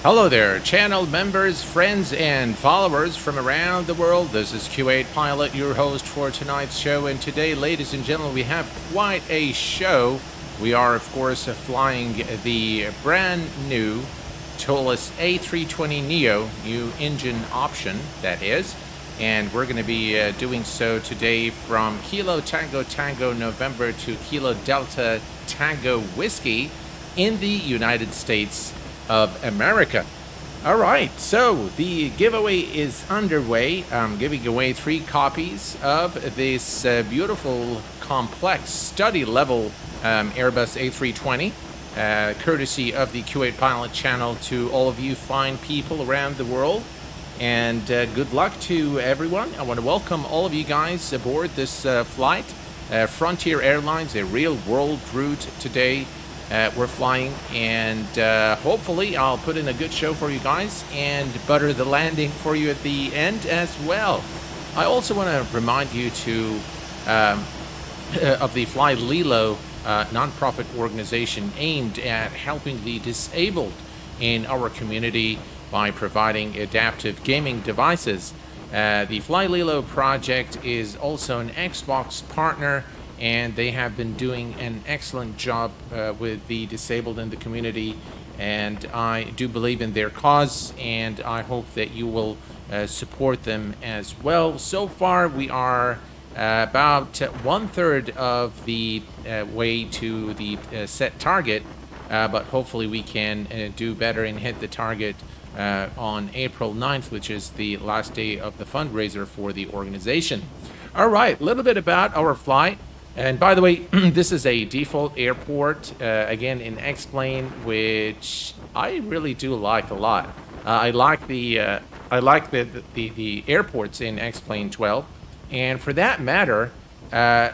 Hello there, channel members, friends, and followers from around the world. This is Q8 Pilot, your host for tonight's show. And today, ladies and gentlemen, we have quite a show. We are, of course, flying the brand new Toliss A320 Neo, new engine option, that is. And we're going to be doing so today from Kilo Tango Tango November to Kilo Delta Tango Whiskey in the United States of America. All right, so the giveaway is underway. I'm giving away 3 copies of this beautiful, complex, study level Airbus A320, courtesy of the Q8 Pilot channel to all of you fine people around the world. And good luck to everyone. I want to welcome all of you guys aboard this flight. Frontier Airlines, a real world route today. We're flying, and hopefully I'll put in a good show for you guys and butter the landing for you at the end as well. I also want to remind you of the Fly Lilo nonprofit organization aimed at helping the disabled in our community by providing adaptive gaming devices. The Fly Lilo project is also an Xbox partner, and they have been doing an excellent job with the disabled in the community, and I do believe in their cause, and I hope that you will support them as well. So far, we are about 1/3 of the way to the set target, but hopefully we can do better and hit the target on April 9th, which is the last day of the fundraiser for the organization. All right, a little bit about our flight. And by the way, this is a default airport, again in X-Plane, which I really do like a lot. I like the airports in X-Plane 12, and for that matter,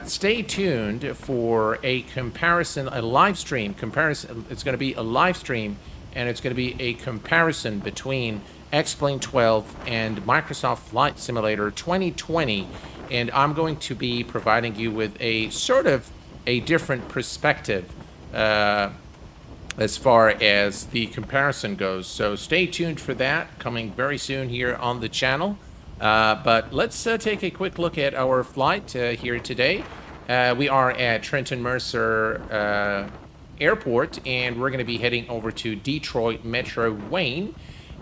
stay tuned for a comparison, a live stream comparison. It's going to be a live stream, and it's going to be a comparison between X-Plane 12 and Microsoft Flight Simulator 2020. And I'm going to be providing you with a sort of a different perspective as far as the comparison goes. So stay tuned for that, coming very soon here on the channel. But let's take a quick look at our flight here today. We are at Trenton Mercer Airport, and we're going to be heading over to Detroit Metro Wayne.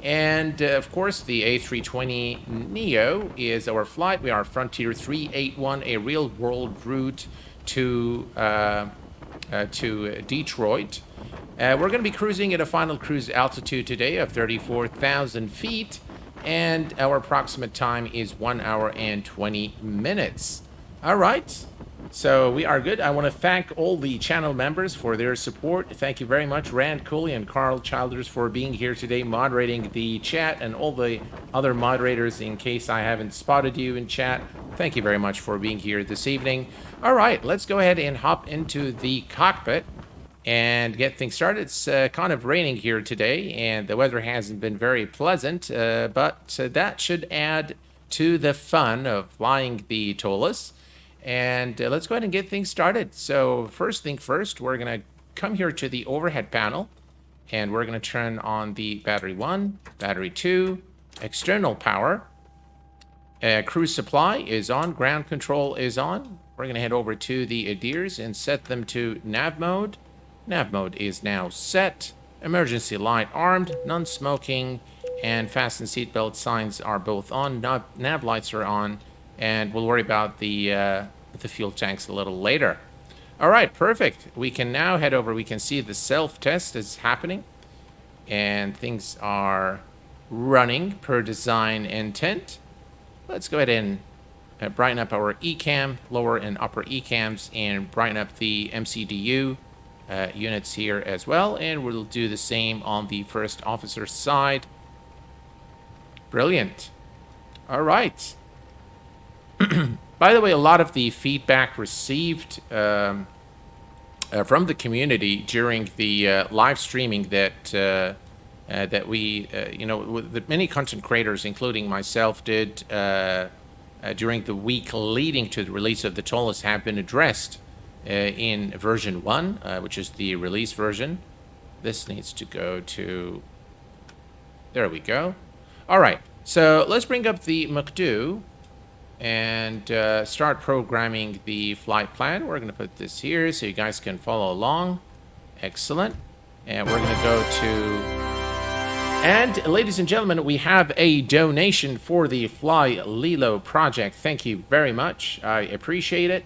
And of course, the A320 Neo is our flight. We are Frontier 381, a real world route to Detroit. We're going to be cruising at a final cruise altitude today of 34,000 feet, and our approximate time is 1 hour and 20 minutes. All right. So we are good. I want to thank all the channel members for their support. Thank you very much, Rand Cooley and Carl Childers, for being here today, moderating the chat, and all the other moderators, in case I haven't spotted you in chat. Thank you very much for being here this evening. All right, let's go ahead and hop into the cockpit and get things started. It's kind of raining here today, and the weather hasn't been very pleasant, but that should add to the fun of flying the Toliss. And let's go ahead and get things started. So first thing first, we're going to come here to the overhead panel, and we're going to turn on the battery 1, battery 2, external power. Cruise supply is on, ground control is on. We're going to head over to the ADIRs and set them to nav mode. Nav mode is now set. Emergency light armed, non-smoking, and fasten seatbelt signs are both on. Nav lights are on. And we'll worry about the fuel tanks a little later. All right, perfect. We can now head over. We can see the self-test is happening, and things are running per design intent. Let's go ahead and brighten up our ECAM, lower and upper ECAMs, and brighten up the MCDU units here as well. And we'll do the same on the first officer side. Brilliant. All right. By the way, a lot of the feedback received from the community during the live streaming that we, that many content creators, including myself, did during the week leading to the release of the Toliss have been addressed in version 1, which is the release version. This needs to go to There we go. All right. So let's bring up the McDo and start programming the flight plan. We're going to put this here so you guys can follow along. Excellent. And we're going to go to... And ladies and gentlemen, we have a donation for the Fly Lilo project. Thank you very much. I appreciate it.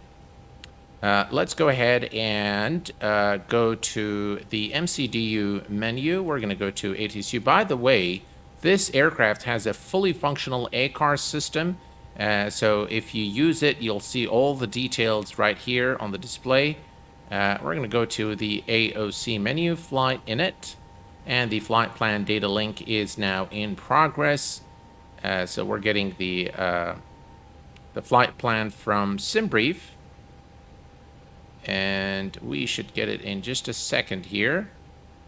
Let's go ahead and go to the MCDU menu. We're going to go to ATCU. By the way, this aircraft has a fully functional ACAR system. So if you use it, you'll see all the details right here on the display. We're going to go to the AOC menu, Flight Init. And the flight plan data link is now in progress. So we're getting the flight plan from SimBrief. And we should get it in just a second here.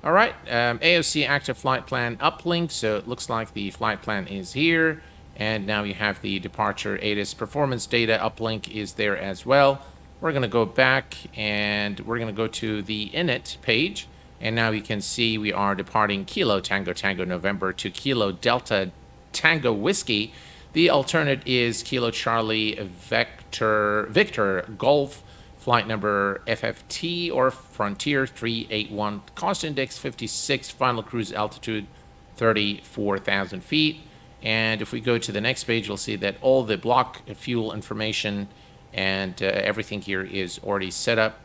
All right, AOC active flight plan uplink. So it looks like the flight plan is here. And now you have the departure ATIS performance data uplink is there as well. We're going to go back and we're going to go to the init page. And now you can see we are departing Kilo Tango Tango November to Kilo Delta Tango Whiskey. The alternate is Kilo Charlie Victor Golf, flight number FFT or Frontier 381, cost index 56, final cruise altitude 34,000 feet. And if we go to the next page, you'll see that all the block fuel information and everything here is already set up.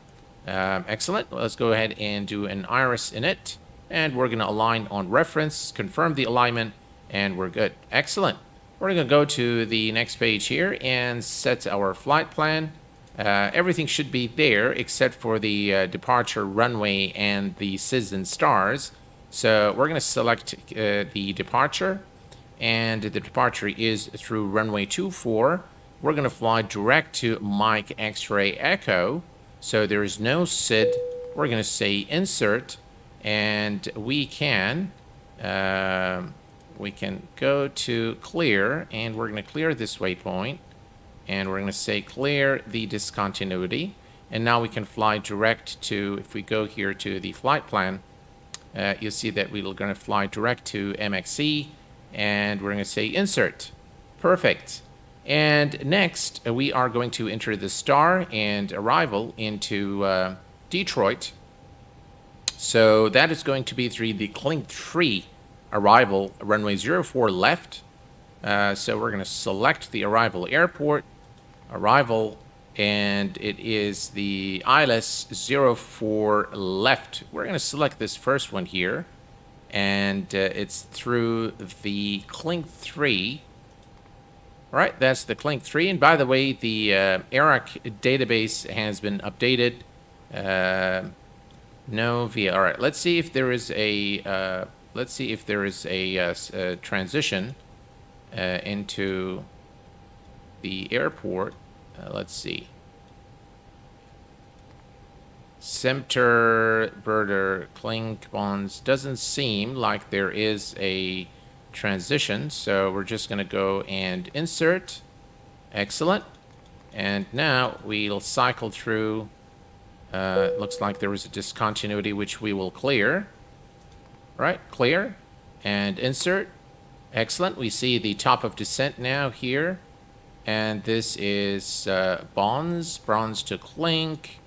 Excellent. Let's go ahead and do an iris init, and we're going to align on reference, confirm the alignment, and we're good. Excellent. We're going to go to the next page here and set our flight plan. Everything should be there except for the departure runway and the SIS and stars. So we're going to select the departure, and the departure is through runway 24. We're going to fly direct to Mike X-Ray Echo. So there is no SID. We're going to say insert, and we can go to clear, and we're going to clear this waypoint, and we're going to say clear the discontinuity, and now we can fly direct to, if we go here to the flight plan, you'll see that we're going to fly direct to MXC, and we're going to say insert. Perfect. And next, we are going to enter the star and arrival into Detroit. So that is going to be through the Clink 3 arrival, runway 04 left. So we're going to select the arrival airport, arrival, and it is the ILS 04 left. We're going to select this first one here, and it's through the Clink 3. All right, that's the Clink 3. And by the way, the ARAC database has been updated. No via. All right, let's see if there is a transition into the airport. Let's see. Semter Birder Clink Bonds doesn't seem like there is a transition, so we're just going to go and insert. Excellent. And now we'll cycle through. Looks like there was a discontinuity which we will clear. Right, clear and insert. Excellent. We see the top of descent now here, and this is bronze to Clink,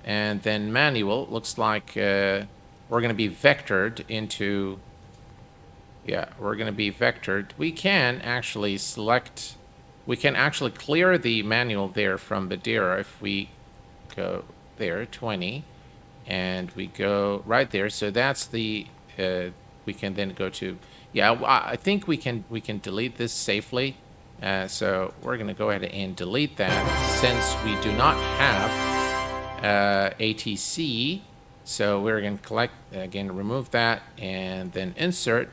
and then manual. Looks like we're going to be vectored into. Yeah, we're going to be vectored. We can actually select, we can actually clear the manual there from Madeira if we go there, 20, and we go right there. So that's the, we can then go to, yeah, I think we can delete this safely. So we're going to go ahead and delete that since we do not have ATC. So we're going to again, remove that and then insert.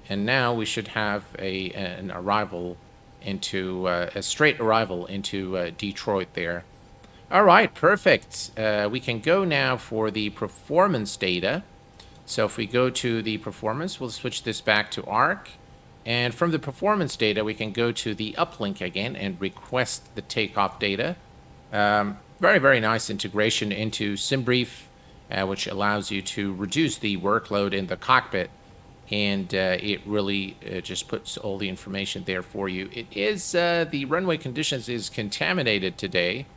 And now we should have an arrival into a straight arrival into Detroit there. All right, perfect. We can go now for the performance data. So if we go to the performance, we'll switch this back to ARC. And from the performance data, we can go to the uplink again and request the takeoff data. Very, very nice integration into SimBrief, which allows you to reduce the workload in the cockpit and it really just puts all the information there for you. It is, the runway conditions is contaminated today.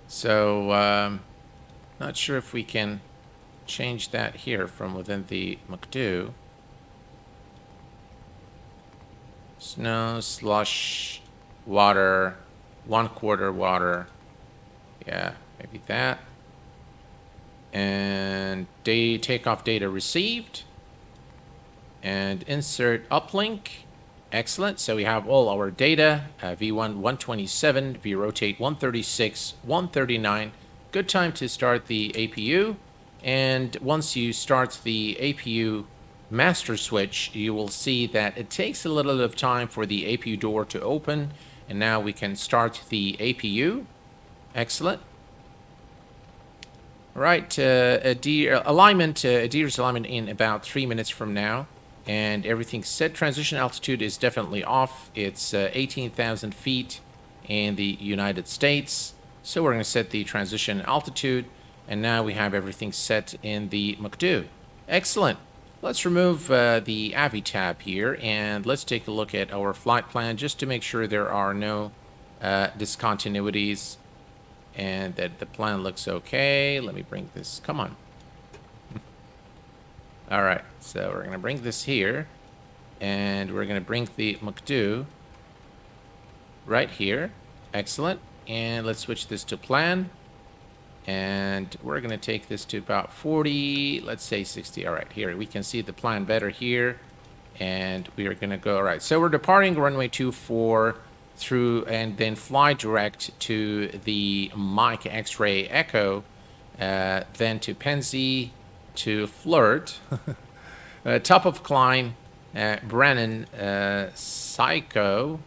So, not sure if we can change that here from within the McDo. Snow, slush, water, 1/4 water. Yeah, maybe that. And takeoff data received. And insert uplink. Excellent. So we have all our data. V1 127, VRotate 136, 139. Good time to start the APU. And once you start the APU master switch, you will see that it takes a little bit of time for the APU door to open. And now we can start the APU. Excellent. All right, alignment, adheres alignment in about 3 minutes from now. And everything's set. Transition altitude is definitely off. It's 18,000 feet in the United States. So we're going to set the transition altitude. And now we have everything set in the McDo. Excellent. Let's remove the AVI tab here. And let's take a look at our flight plan just to make sure there are no discontinuities. And that the plan looks okay. Let me bring this. Come on. All right, so we're going to bring this here, and we're going to bring the McDo right here. Excellent. And let's switch this to plan. And we're going to take this to about 40, let's say 60. All right, here we can see the plan better here. And we are going to go, all right, so we're departing runway 24 through and then fly direct to the Mike X-Ray Echo, then to Penzi, to Flirt, top of climb, Brennan, Psycho,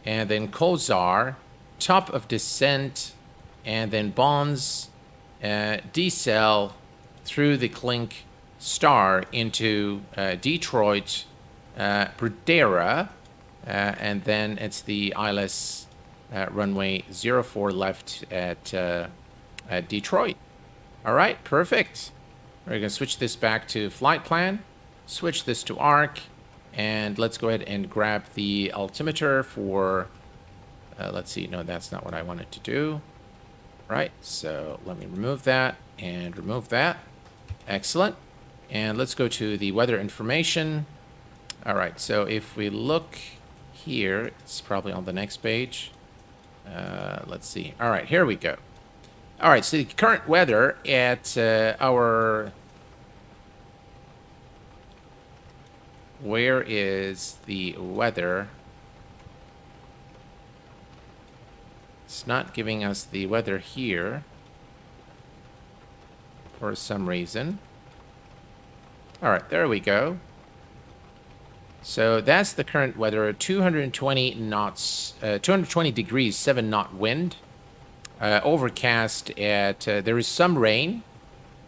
and then Kozar, top of descent, and then Bonds, decel through the Clink Star into Detroit, Bradera, and then it's the ILS runway 04 left at Detroit. All right, perfect. We're going to switch this back to flight plan, switch this to ARC, and let's go ahead and grab the altimeter for, let's see, no, that's not what I wanted to do. Right, so let me remove that and remove that. Excellent. And let's go to the weather information. All right, so if we look here, it's probably on the next page. Let's see. All right, here we go. All right, so the current weather at where is the weather? It's not giving us the weather here for some reason. All right, there we go. So that's the current weather, 220 knots, 220 degrees, 7-knot wind. Overcast at, there is some rain,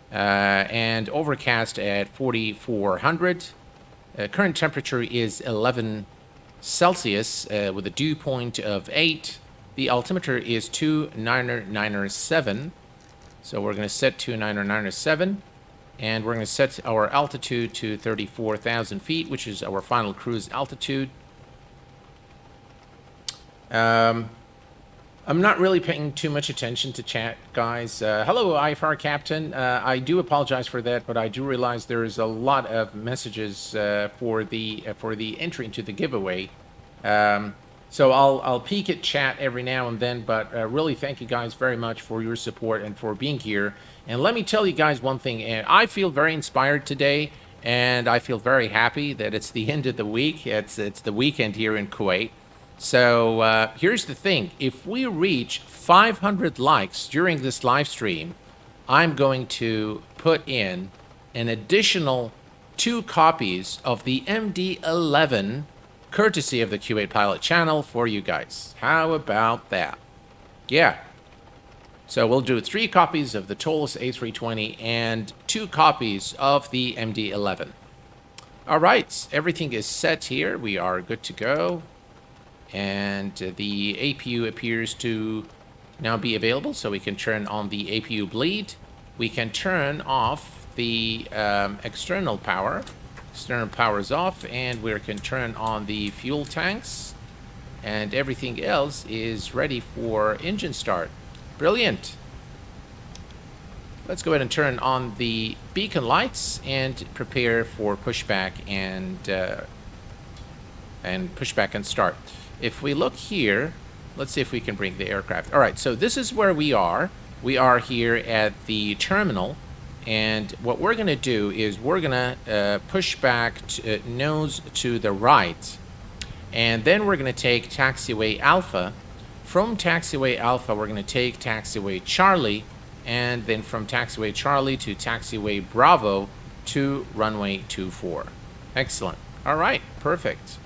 and overcast at 4,400. Current temperature is 11 Celsius with a dew point of 8. The altimeter is 2997. So we're going to set 2997. And we're going to set our altitude to 34,000 feet, which is our final cruise altitude. I'm not really paying too much attention to chat, guys. Hello, IFR Captain. I do apologize for that, but I do realize there is a lot of messages for the entry into the giveaway. So I'll peek at chat every now and then, but really thank you guys very much for your support and for being here. And let me tell you guys one thing. I feel very inspired today, and I feel very happy that it's the end of the week. It's the weekend here in Kuwait. So here's the thing. If we reach 500 likes during this live stream, I'm going to put in an additional 2 copies of the MD-11 courtesy of the Kuwait Pilot channel for you guys. How about that? Yeah. So we'll do 3 copies of the Toliss A320 and 2 copies of the MD-11. All right. Everything is set here. We are good to go. And the APU appears to now be available, so we can turn on the APU bleed. We can turn off the external power. External power is off, and we can turn on the fuel tanks, and everything else is ready for engine start. Brilliant. Let's go ahead and turn on the beacon lights and prepare for pushback and start. If we look here, let's see if we can bring the aircraft. All right, so this is where we are. We are here at the terminal, and what we're going to do is we're going to push back nose to the right, and then we're going to take taxiway Alpha. From taxiway Alpha, we're going to take taxiway Charlie, and then from taxiway Charlie to taxiway Bravo to runway 24. Excellent. All right, perfect.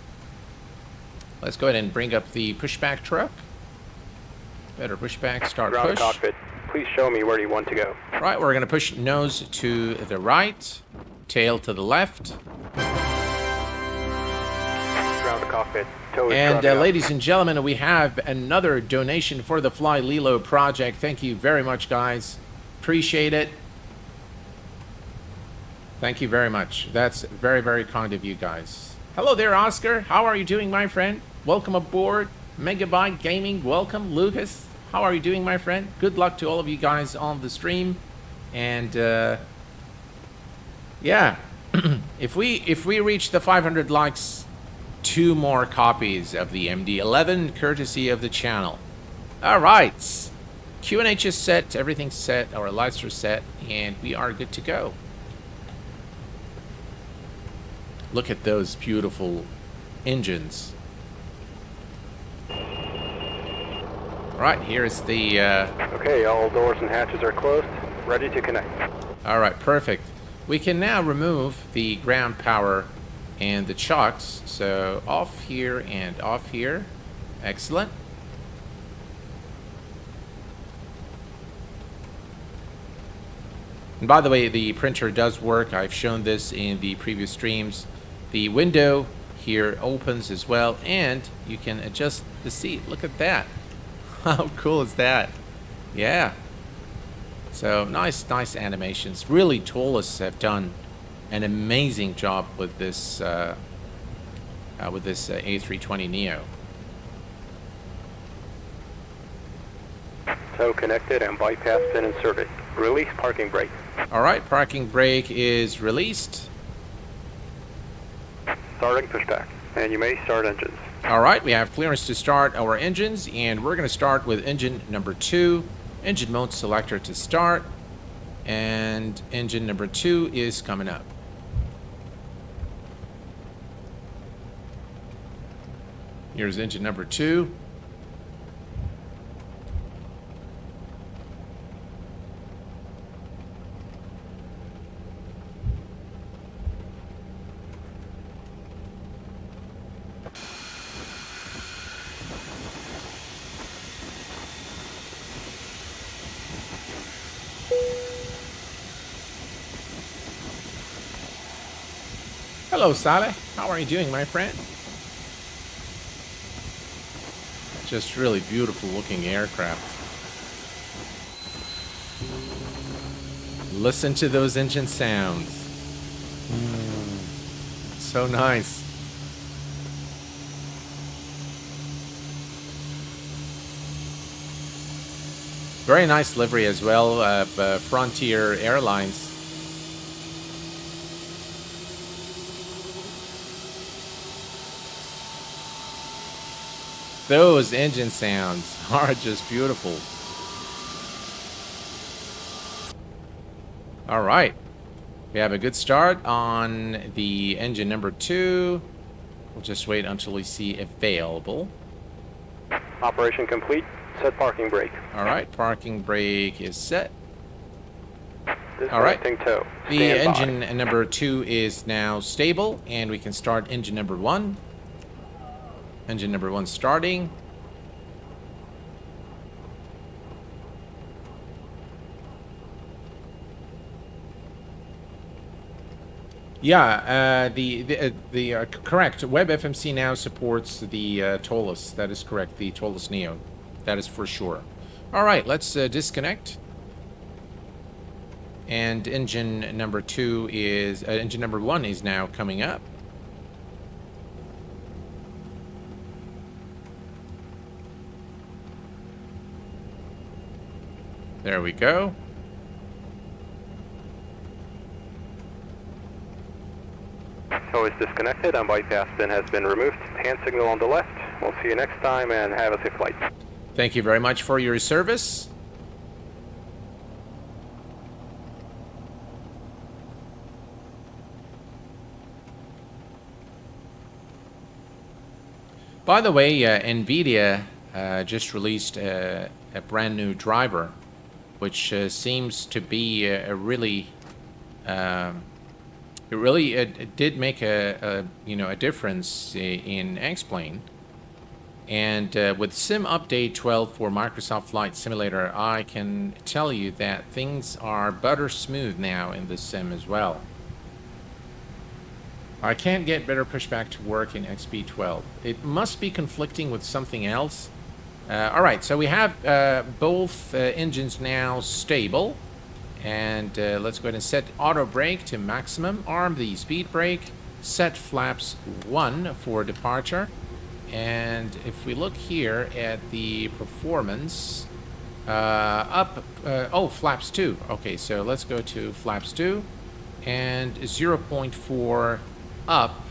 Let's go ahead and bring up the pushback truck. Better pushback, start Ground push. cockpit, please show me where you want to go. All right, we're going to push nose to the right, tail to the left. Ground cockpit, tow is And grounding up. ladies and gentlemen, we have another donation for the Fly Lilo project. Thank you very much, guys. Appreciate it. Thank you very much. That's very, very kind of you guys. Hello there, Oscar. How are you doing, my friend? Welcome aboard. Megabyte Gaming, welcome. Lucas, how are you doing, my friend? Good luck to all of you guys on the stream. And yeah, if we reach the 500 likes, 2 more copies of the MD-11 courtesy of the channel. All right, QNH is set, everything's set, our lights are set, and we are good to go. Look at those beautiful engines. All right, here's the Okay, all doors and hatches are closed. Ready to connect. all right, perfect. We can now remove the ground power and the chocks. So off here and off here. Excellent. And by the way, the printer does work. I've shown this in the previous streams. The window here opens as well, and you can adjust the seat. Look at that. How cool is that? Yeah. So nice animations. Really, Toliss have done an amazing job with this A320 Neo. Tow connected and bypass pin inserted. Release parking brake. All right, parking brake is released. Starting pushback. And you may start engines. All right, we have clearance to start our engines, and we're going to start with engine number 2. Engine mode selector to start, and engine number 2 is coming up. Here's engine number 2. Hello, Saleh. How are you doing, my friend? Just really beautiful looking aircraft. Listen to those engine sounds. So nice. Very nice livery as well of Frontier Airlines. Those engine sounds are just beautiful. All right. We have a good start on the engine number 2. We'll just wait until we see available. Operation complete. Set parking brake. All right, parking brake is set. All right. Disconnecting tow. The Stand by. engine number 2 is now stable, and we can start engine number 1. Engine number 1 starting. Yeah, correct. WebFMC now supports the Toliss. That is correct. The Toliss Neo. That is for sure. All right, let's disconnect. And engine number one is now coming up. There we go. Always disconnected. Bypass bin has been removed. Hand signal on the left. We'll see you next time and have a safe flight. Thank you very much for your service. By the way, NVIDIA just released a brand new driver, which seems to be a really, it did make a difference in X-Plane. And with Sim Update 12 for Microsoft Flight Simulator, I can tell you that things are butter smooth now in this sim as well. I can't get better pushback to work in XB12. It must be conflicting with something else. All right, so we have both engines now stable. And let's go ahead and set auto brake to maximum. Arm the speed brake. Set flaps 1 for departure. And if we look here at the performance, flaps 2. Okay, so let's go to flaps 2 and 0.4 up.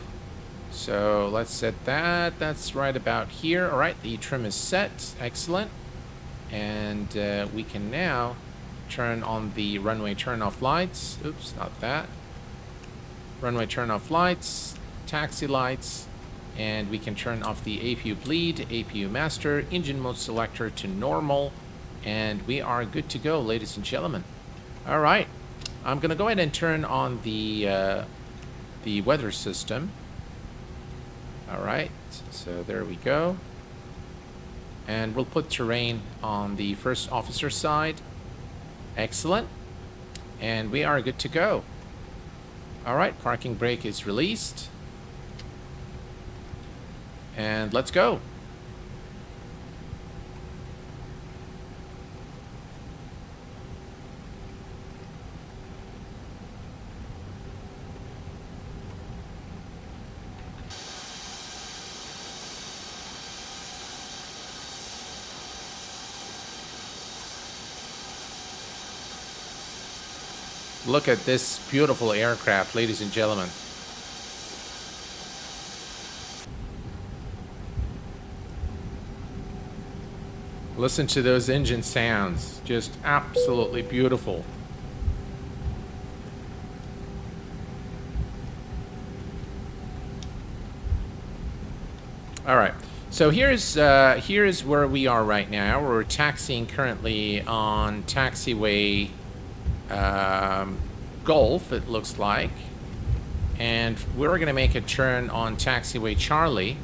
So let's set that. That's right about here. All right, the trim is set. Excellent. And we can now turn on the runway turn-off lights. Oops, not that. Runway turn-off lights, taxi lights, and we can turn off the APU bleed, APU master, engine mode selector to normal, and we are good to go, ladies and gentlemen. All right, I'm gonna go ahead and turn on the weather system. All right, so there we go. And we'll put terrain on the first officer side. Excellent. And we are good to go. All right, parking brake is released. And let's go. Look at this beautiful aircraft, ladies and gentlemen. Listen to those engine sounds. Just absolutely beautiful. All right. So here's where we are right now. We're taxiing currently on taxiway Golf, it looks like, and we're going to make a turn on taxiway Charlie,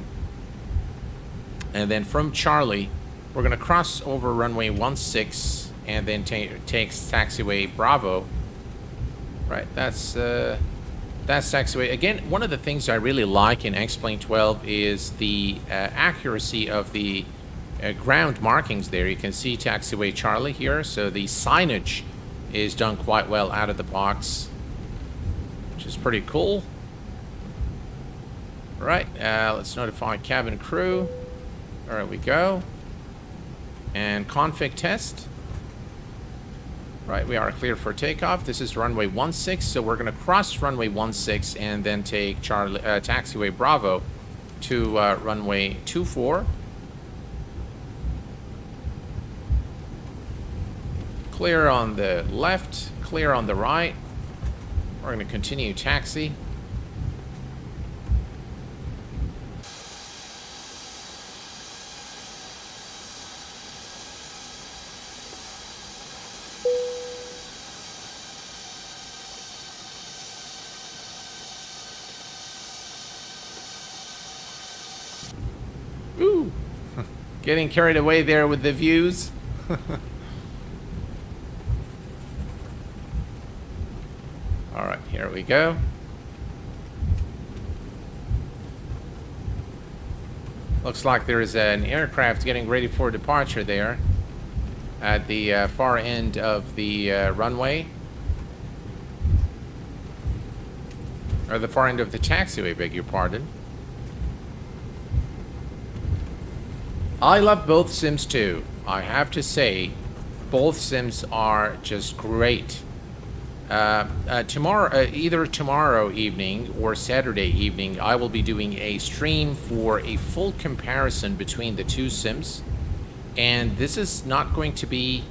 and then from Charlie we're going to cross over runway 16 and then take taxiway Bravo. Right, that's taxiway. Again, one of the things I really like in X-Plane 12 is the accuracy of the ground markings there. You can see taxiway Charlie here, so the signage is done quite well out of the box, which is pretty cool. All right, let's notify cabin crew. There we go. And config test. Right, we are clear for takeoff. This is runway 16, so we're going to cross runway 16 and then take taxiway Bravo to runway 24. Clear on the left, clear on the right. We're going to continue taxi. Ooh, getting carried away there with the views. All right, here we go. Looks like there is an aircraft getting ready for departure there at the far end of the runway. Or the far end of the taxiway, beg your pardon. I love both sims too. I have to say, both sims are just great. Either tomorrow evening or Saturday evening, I will be doing a stream for a full comparison between the two sims. And this is not going to be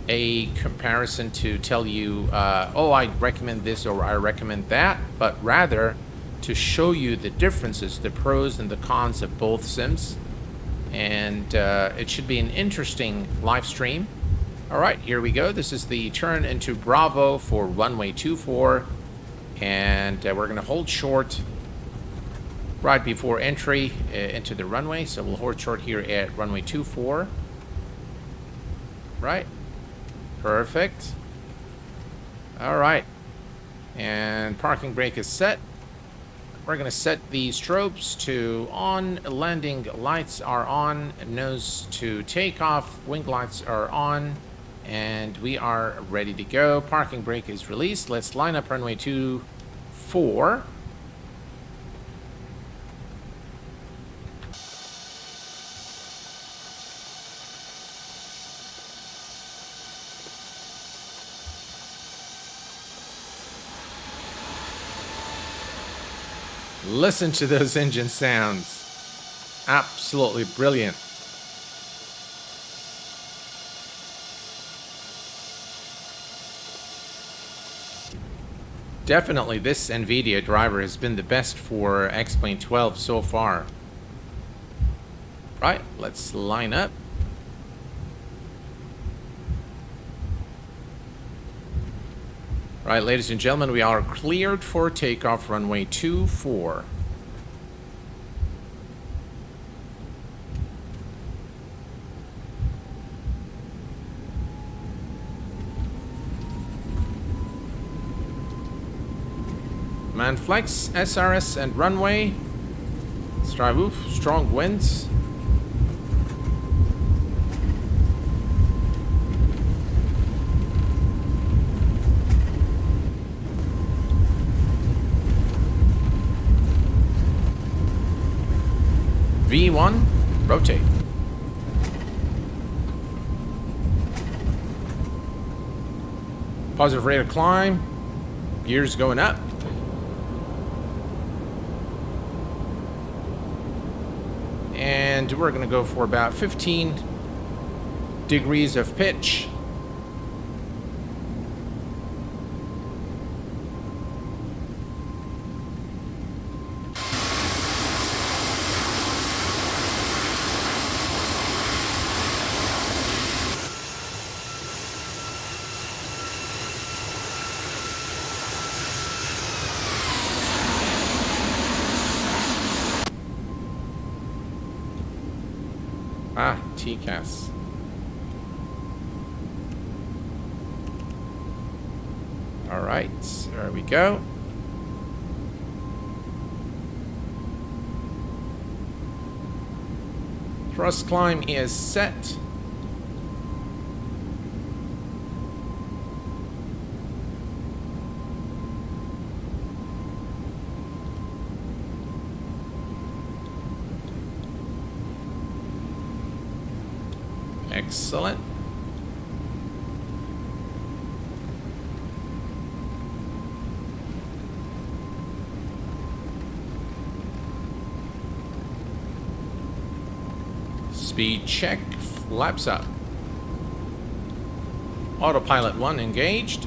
a comparison to tell you, oh, I recommend this or I recommend that, but rather to show you the differences, the pros and the cons of both sims. And it should be an interesting live stream. All right, here we go. This is the turn into Bravo for runway 24. And we're going to hold short right before entry into the runway. So we'll hold short here at runway 24. Right. Perfect. All right. And parking brake is set. We're going to set the strobes to on. Landing lights are on. Nose to takeoff. Wing lights are on. And we are ready to go. Parking brake is released. Let's line up runway 24. Listen to those engine sounds. Absolutely brilliant. Definitely this NVIDIA driver has been the best for X-Plane 12 so far. Right, let's line up. Right, ladies and gentlemen, we are cleared for takeoff runway 24. Man flex, SRS and runway. Let's drive oof, strong winds. V1, rotate. Positive rate of climb. Gears going up. And we're going to go for about 15 degrees of pitch. Ah, TCAS. All right, there we go. Thrust climb is set. Excellent. Speed check, flaps up. Autopilot 1 engaged.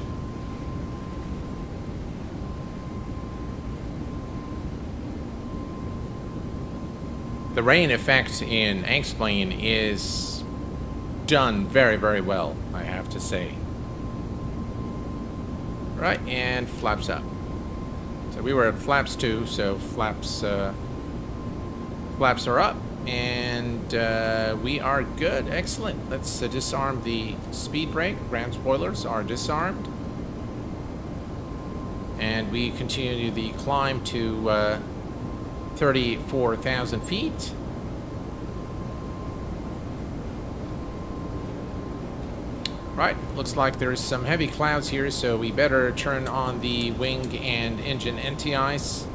The rain effect in X-Plane is done very, very well, I have to say. Right, and flaps up. So we were at flaps 2, so flaps are up, and we are good. Excellent. Let's disarm the speed brake. Ram spoilers are disarmed. And we continue the climb to 34,000 feet. Right, looks like there's some heavy clouds here, so we better turn on the wing and engine anti-ice.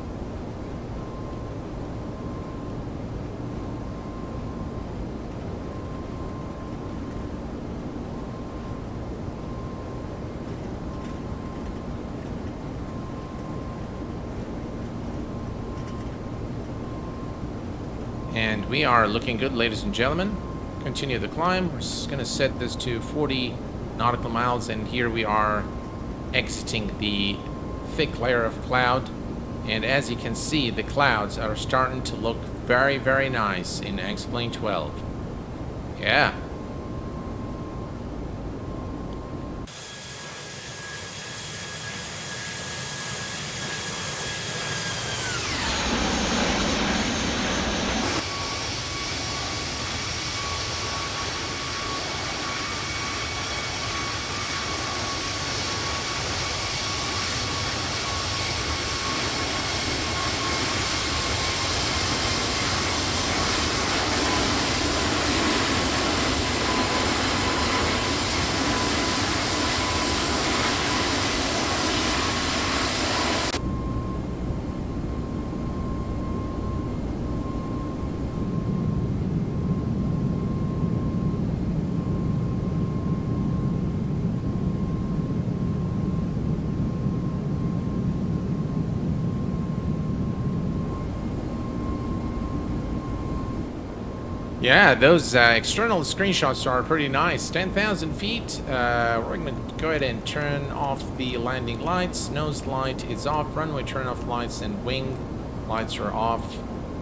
And we are looking good, ladies and gentlemen. Continue the climb. We're just going to set this to 40 nautical miles, and here we are exiting the thick layer of cloud. And as you can see, the clouds are starting to look very, very nice in X-Plane 12. Yeah. Yeah, those external screenshots are pretty nice. 10,000 feet. We're going to go ahead and turn off the landing lights. Nose light is off. Runway turn off lights and wing lights are off.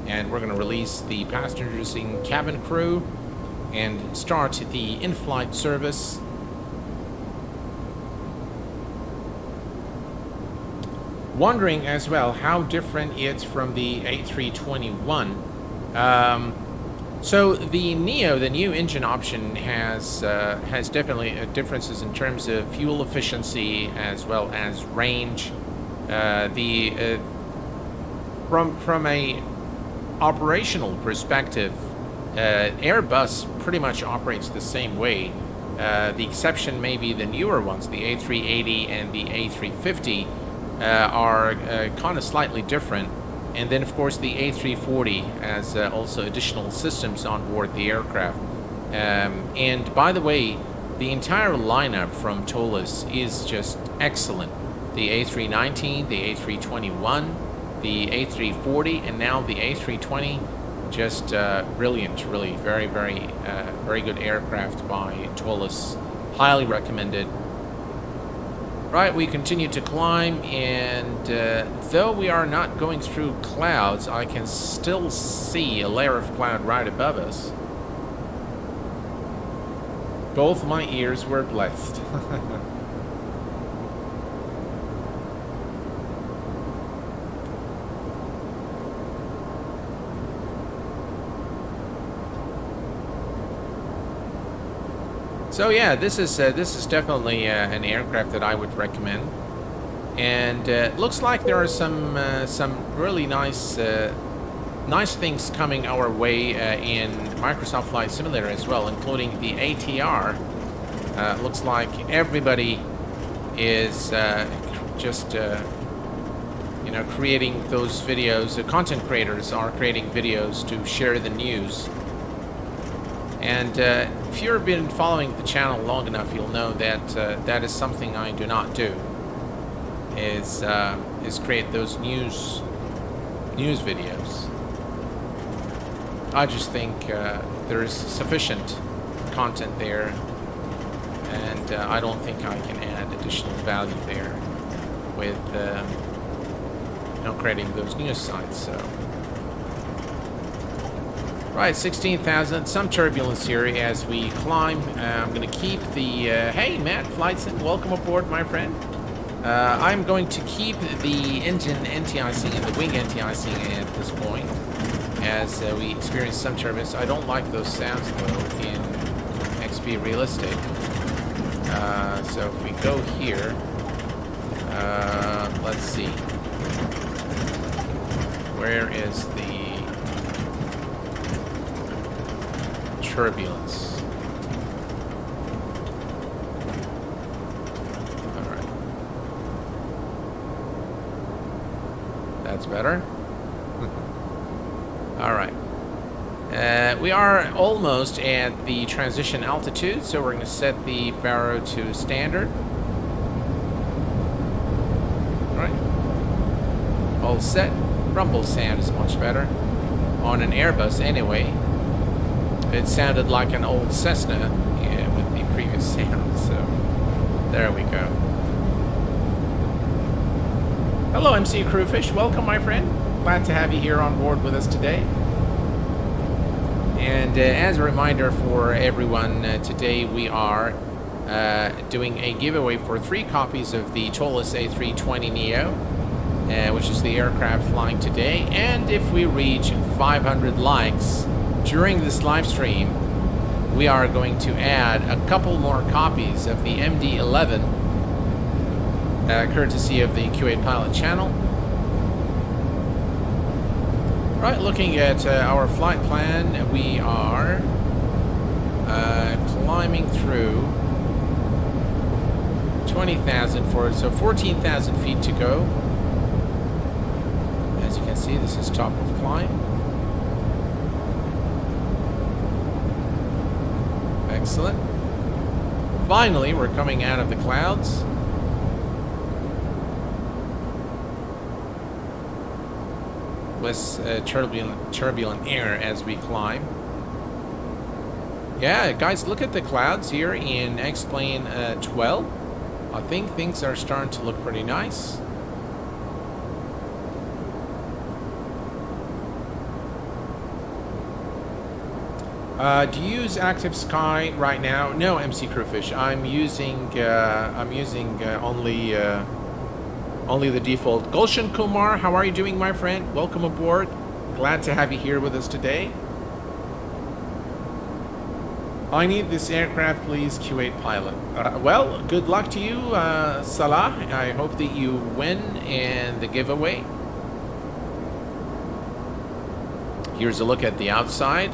And we're going to release the passengers and cabin crew and start the in-flight service. Wondering as well how different it's from the A321. So the Neo, the new engine option, has definitely differences in terms of fuel efficiency as well as range. From a operational perspective, Airbus pretty much operates the same way. The exception may be the newer ones, the A380 and the A350, are kind of slightly different. And then, of course, the A340 has also additional systems on board the aircraft. And by the way, the entire lineup from Toliss is just excellent. The A319, the A321, the A340, and now the A320, just brilliant, really. Very, very good aircraft by Toliss. Highly recommended. Right, we continue to climb, and though we are not going through clouds, I can still see a layer of cloud right above us. Both my ears were blessed. So yeah, this is definitely an aircraft that I would recommend, and looks like there are some really nice things coming our way in Microsoft Flight Simulator as well, including the ATR. Looks like everybody is just you know, creating those videos. The content creators are creating videos to share the news. And if you've been following the channel long enough, you'll know that that is something I do not do. Is create those news videos. I just think there is sufficient content there, and I don't think I can add additional value there with you know, creating those news sites. So. Right, 16,000, some turbulence here as we climb. I'm going to keep the... hey, Matt Flightson, welcome aboard, my friend. I'm going to keep the engine anti-icing and the wing anti-icing at this point, as we experience some turbulence. I don't like those sounds, though, in XP Realistic. So if we go here, let's see. Where is the... turbulence? That's better. All right. We are almost at the transition altitude, so we're going to set the baro to standard. All right. All set. Rumble sound is much better. On an Airbus, anyway. It sounded like an old Cessna, yeah, with the previous sound, so there we go. Hello, MC Crewfish. Welcome, my friend. Glad to have you here on board with us today. And as a reminder for everyone, today we are doing a giveaway for 3 copies of the Toliss A320 Neo, which is the aircraft flying today. And if we reach 500 likes during this live stream, we are going to add a couple more copies of the MD-11, courtesy of the Q8 Pilot channel. Right, looking at our flight plan, we are climbing through 20,000 for it, so 14,000 feet to go. As you can see, this is top of climb. Excellent. Finally, we're coming out of the clouds. Less turbulent air as we climb. Yeah, guys, look at the clouds here in X-Plane 12. I think things are starting to look pretty nice. Do you use Active Sky right now? No, MC Crewfish. I'm using only the default. Gulshan Kumar, how are you doing, my friend? Welcome aboard. Glad to have you here with us today. I need this aircraft, please, Q8 Pilot. Well, good luck to you, Salah. I hope that you win in the giveaway. Here's a look at the outside.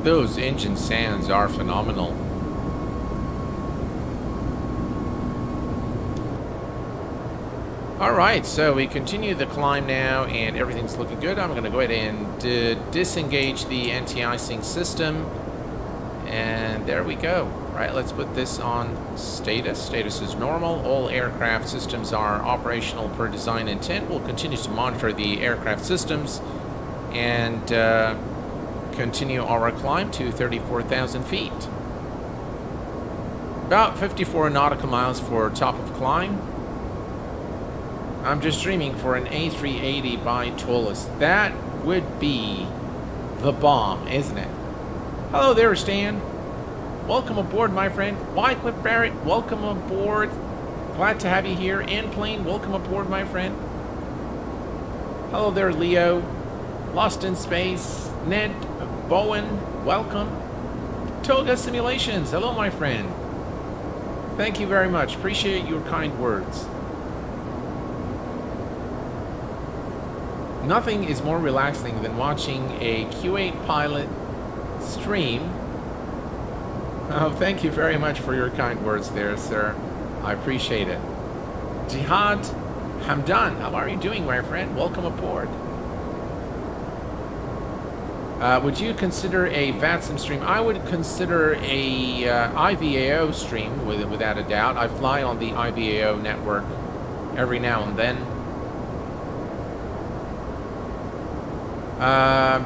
Those engine sounds are phenomenal. Alright, so we continue the climb now and everything's looking good. I'm going to go ahead and disengage the anti-icing system. And there we go. Right, let's put this on status. Status is normal. All aircraft systems are operational per design intent. We'll continue to monitor the aircraft systems and continue our climb to 34,000 feet. About 54 nautical miles for top of climb. I'm just dreaming for an A380 by Toliss. That would be the bomb, isn't it? Hello there, Stan. Welcome aboard, my friend. Wycliffe Barrett, welcome aboard. Glad to have you here. N-Plane, welcome aboard, my friend. Hello there, Leo. Lost in Space. Ned, Bowen, welcome. Toga Simulations, hello, my friend. Thank you very much. Appreciate your kind words. Nothing is more relaxing than watching a Q8 Pilot stream. Oh, thank you very much for your kind words there, sir. I appreciate it. Jihad Hamdan, how are you doing, my friend? Welcome aboard. Would you consider a VATSIM stream? I would consider a IVAO stream, without a doubt. I fly on the IVAO network every now and then.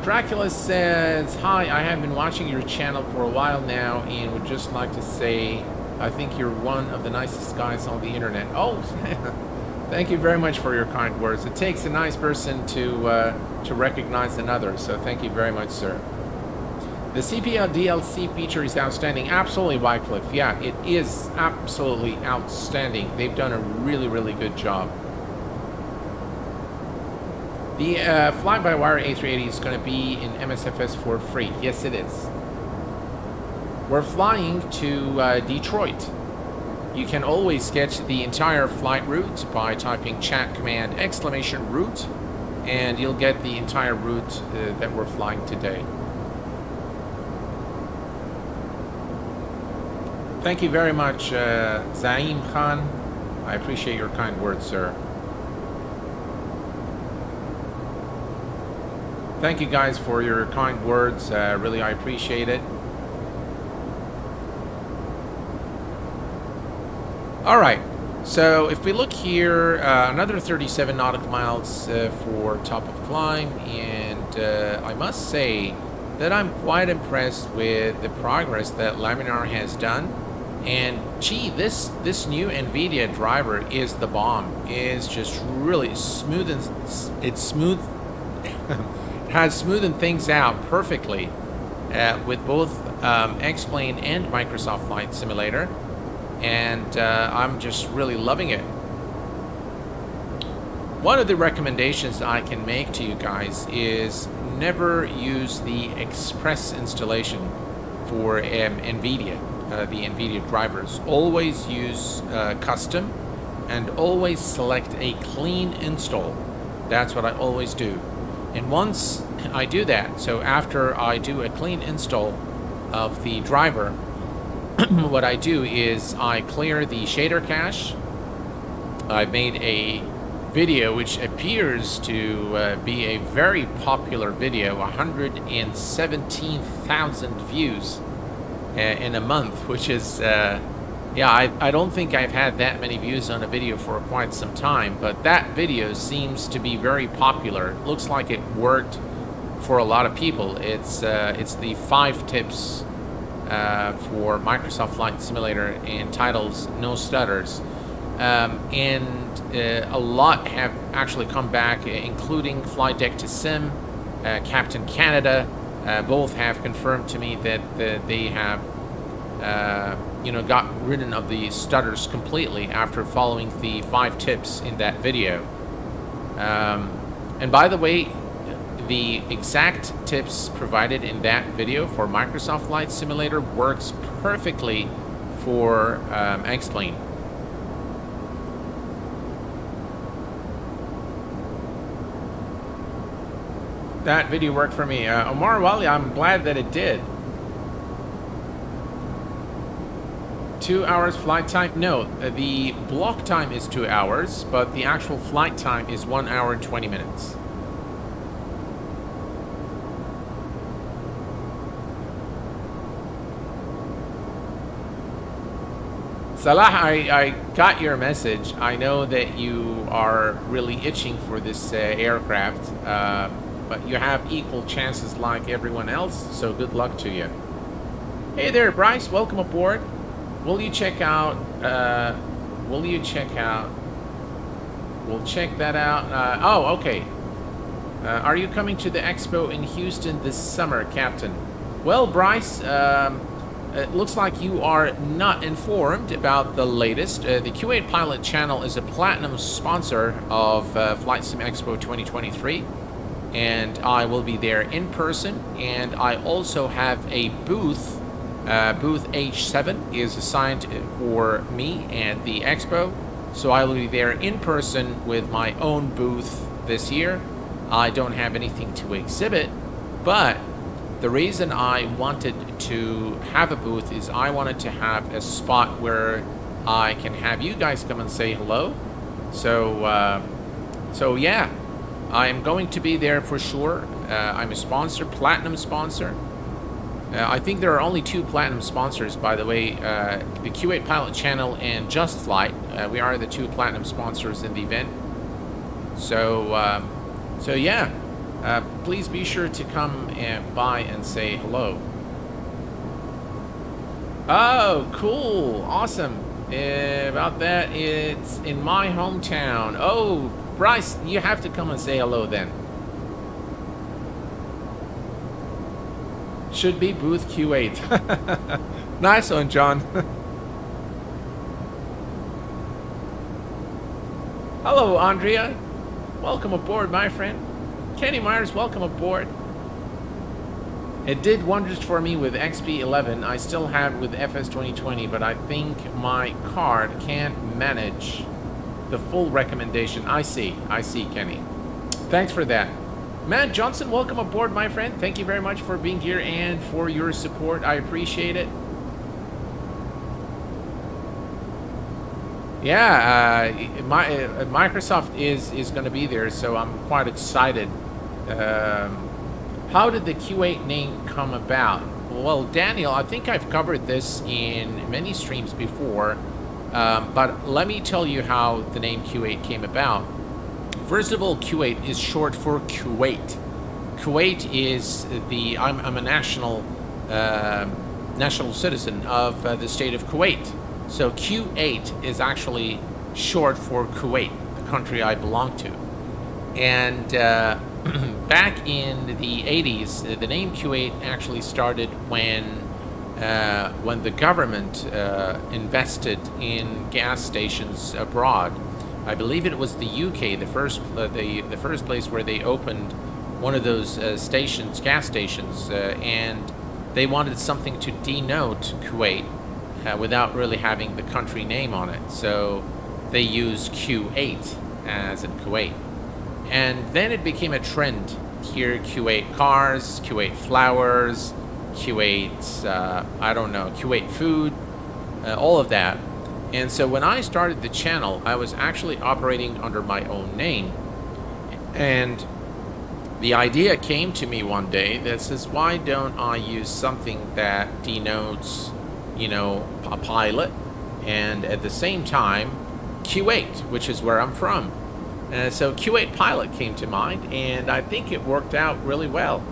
Dracula says, hi, I have been watching your channel for a while now and would just like to say I think you're one of the nicest guys on the internet. Oh, thank you very much for your kind words. It takes a nice person to recognize another, so thank you very much, sir. The CPL DLC feature is outstanding. Absolutely, Wycliffe. Yeah, it is absolutely outstanding. They've done a really, really good job. The fly-by-wire A380 is going to be in MSFS for free. Yes, it is. We're flying to Detroit. You can always sketch the entire flight route by typing chat command !route, and you'll get the entire route that we're flying today. Thank you very much, Zaim Khan. I appreciate your kind words, sir. Thank you guys for your kind words. Really, I appreciate it. All right. So if we look here, another 37 nautical miles for top of climb, and I must say that I'm quite impressed with the progress that Laminar has done. And gee, this new NVIDIA driver is the bomb. It's just really smooth, and it's smooth. Has smoothened things out perfectly with both X-Plane and Microsoft Flight Simulator, and I'm just really loving it. One of the recommendations I can make to you guys is never use the Express installation for NVIDIA, the NVIDIA drivers. Always use custom, and always select a clean install. That's what I always do. And once I do that, so after I do a clean install of the driver, what I do is I clear the shader cache. I've made a video which appears to be a very popular video, 117,000 views in a month, which is, yeah, I don't think I've had that many views on a video for quite some time, but that video seems to be very popular. It looks like it worked for a lot of people. It's the 5 tips for Microsoft Flight Simulator entitled No Stutters. And a lot have actually come back, including Flight Deck to Sim, Captain Canada. Both have confirmed to me that they have got rid of the stutters completely after following the 5 tips in that video. And by the way, the exact tips provided in that video for Microsoft Flight Simulator works perfectly for X-Plane. That video worked for me. Omar Wali, I'm glad that it did. 2 hours flight time? No, the block time is 2 hours, but the actual flight time is 1 hour and 20 minutes. Salah, I got your message. I know that you are really itching for this aircraft, but you have equal chances like everyone else, so good luck to you. Hey there, Bryce, welcome aboard. Will you check out, we'll check that out. Oh, okay. Are you coming to the expo in Houston this summer, Captain? Well, Bryce, it looks like you are not informed about the latest. The Q8 Pilot channel is a platinum sponsor of Flight Sim Expo 2023. And I will be there in person, and I also have a booth. Booth H7 is assigned for me at the expo, so I will be there in person with my own booth this year. I don't have anything to exhibit, but the reason I wanted to have a booth is I wanted to have a spot where I can have you guys come and say hello. So yeah, I'm going to be there for sure. I'm a sponsor, platinum sponsor. I think there are only 2 platinum sponsors, by the way, the Q8 Pilot channel and Just Flight. We are the 2 platinum sponsors in the event. So yeah, please be sure to come by and say hello. Oh, cool, awesome. About that, it's in my hometown. Oh, Bryce, you have to come and say hello then. Should be booth Q8. Nice one, John. Hello, Andrea. Welcome aboard, my friend. Kenny Myers, welcome aboard. It did wonders for me with XP11. I still have with FS 2020, but I think my card can't manage the full recommendation. I see, Kenny. Thanks for that. Matt Johnson, welcome aboard, my friend. Thank you very much for being here and for your support. I appreciate it. Yeah, Microsoft is going to be there, so I'm quite excited. How did the Q8 name come about? Well, Daniel, I think I've covered this in many streams before, but let me tell you how the name Q8 came about. First of all, Q8 is short for Kuwait. Kuwait is I'm a national citizen of the state of Kuwait. So Q8 is actually short for Kuwait, the country I belong to. And back in the 80s, the name Q8 actually started when the government invested in gas stations abroad. I believe it was the UK, the first place where they opened one of those gas stations, and they wanted something to denote Kuwait without really having the country name on it. So they used Q8 as in Kuwait. And then it became a trend here, Q8 cars, Q8 flowers, Q8, Q8 food, all of that. And so when I started the channel, I was actually operating under my own name. And the idea came to me one day that says, why don't I use something that denotes, a pilot, and at the same time, Q8, which is where I'm from. So Q8 pilot came to mind, and I think it worked out really well.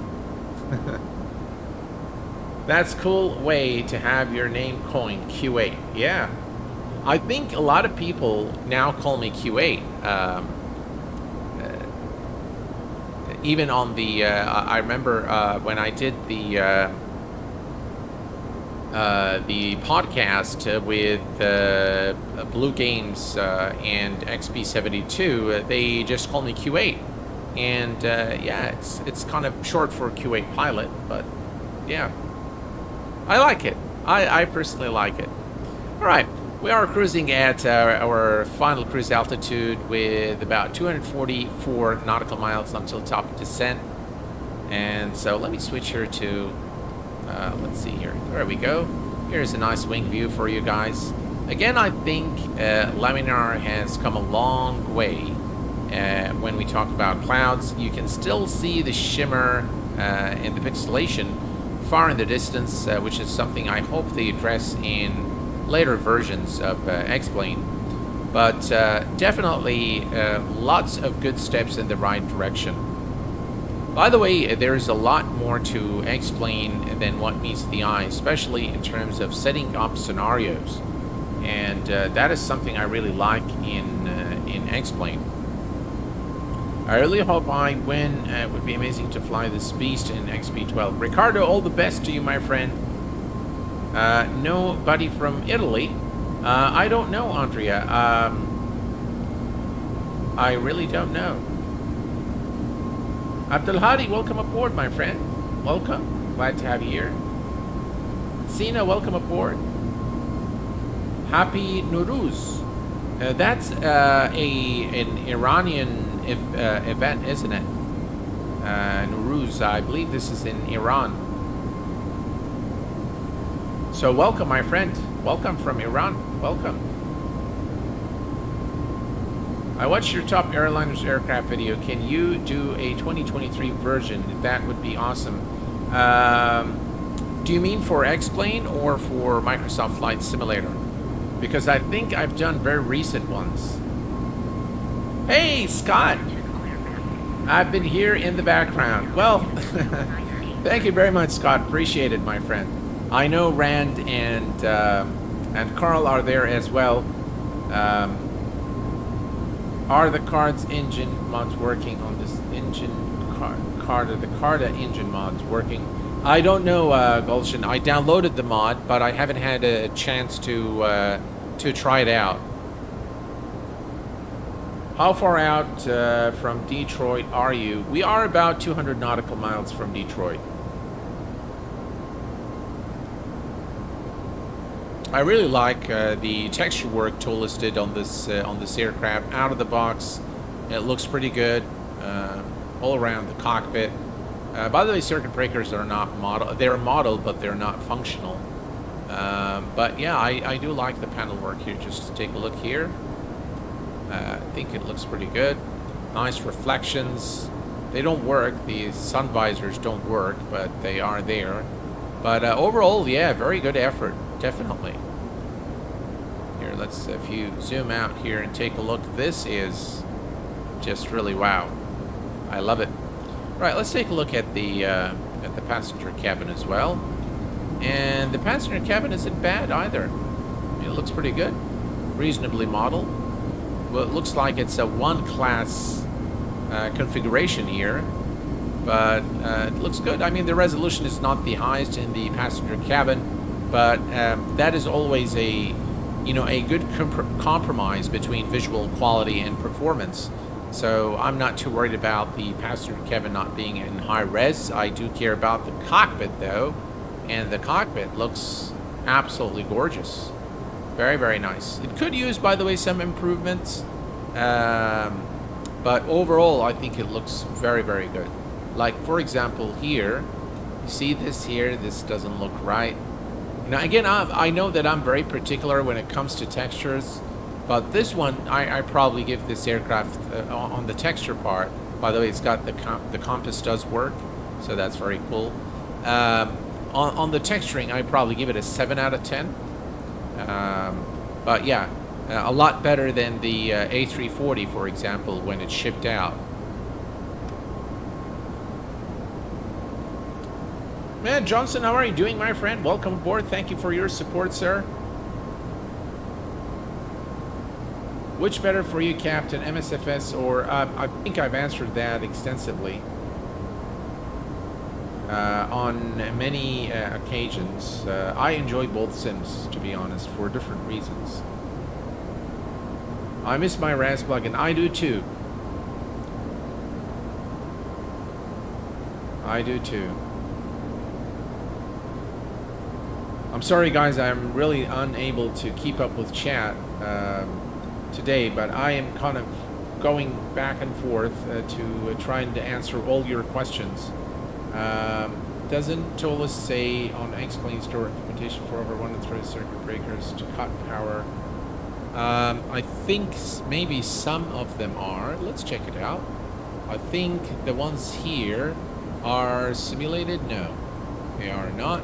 That's a cool way to have your name coined, Q8. Yeah. I think a lot of people now call me Q8. Even on the, I remember when I did the podcast with Blue Games and XP72, they just call me Q8. And yeah, it's kind of short for Q8 pilot, but yeah, I like it. I personally like it. All right. We are cruising at our final cruise altitude with about 244 nautical miles until top of descent. And so let me switch here to, let's see here. There we go. Here's a nice wing view for you guys. Again, I think Laminar has come a long way when we talk about clouds. You can still see the shimmer and the pixelation far in the distance, which is something I hope they address in later versions of X-Plane, but definitely lots of good steps in the right direction. By the way, there's a lot more to X-Plane than what meets the eye, especially in terms of setting up scenarios, and that is something I really like in X-Plane. I really hope I win. It would be amazing to fly this beast in XP12. Ricardo, all the best to you, my friend. Nobody from Italy. I don't know, Andrea. I really don't know. Abdulhadi, welcome aboard, my friend. Welcome. Glad to have you here. Sina, welcome aboard. Happy Nuruz. That's an Iranian event, isn't it? Nuruz, I believe this is in Iran. So welcome, my friend. Welcome from Iran. Welcome. I watched your top airliners aircraft video. Can you do a 2023 version? That would be awesome. Do you mean for X-Plane or for Microsoft Flight Simulator? Because I think I've done very recent ones. Hey, Scott. I've been here in the background. Well, thank you very much, Scott. Appreciate it, my friend. I know Rand and Carl are there as well. Are the card's engine mods working on this engine card? Are the Carda engine mods working? I don't know, Gulshan. I downloaded the mod, but I haven't had a chance to try it out. How far out from Detroit are you? We are about 200 nautical miles from Detroit. I really like the texture work Toliss did on this aircraft. Out of the box, it looks pretty good all around the cockpit. By the way, circuit breakers are not model. They're modeled, but they're not functional. But yeah, I do like the panel work here. Just take a look here. I think it looks pretty good. Nice reflections. They don't work. The sun visors don't work, but they are there. But overall, yeah, very good effort. Definitely. Here, if you zoom out here and take a look, this is just really wow. I love it. Right, let's take a look at the passenger cabin as well. And the passenger cabin isn't bad either. It looks pretty good. Reasonably modeled. Well, it looks like it's a one-class configuration here. But it looks good. I mean, the resolution is not the highest in the passenger cabin. But that is always a good compromise between visual quality and performance. So I'm not too worried about the passenger cabin not being in high res. I do care about the cockpit though, and the cockpit looks absolutely gorgeous. Very, very nice. It could use, by the way, some improvements, but overall I think it looks very, very good. Like, for example, here, you see this here, this doesn't look right. Now again, I know that I'm very particular when it comes to textures. But this one, I probably give this aircraft on the texture part. By the way, it's got the compass does work, so that's very cool. On the texturing, I probably give it a 7 out of 10. But yeah, a lot better than the A340, for example, when it shipped out. Man, Johnson, how are you doing, my friend? Welcome aboard. Thank you for your support, sir. Which better for you, Captain, MSFS or... I think I've answered that extensively on many occasions. I enjoy both sims, to be honest, for different reasons. I miss my RAS plugin. I do too. I do too. I'm sorry, guys. I'm really unable to keep up with chat today, but I am kind of going back and forth to trying to answer all your questions. Doesn't Toliss say on X-Plane store implementation for over 1 and 3 circuit breakers to cut power? I think maybe some of them are. Let's check it out. I think the ones here are simulated. No, they are not.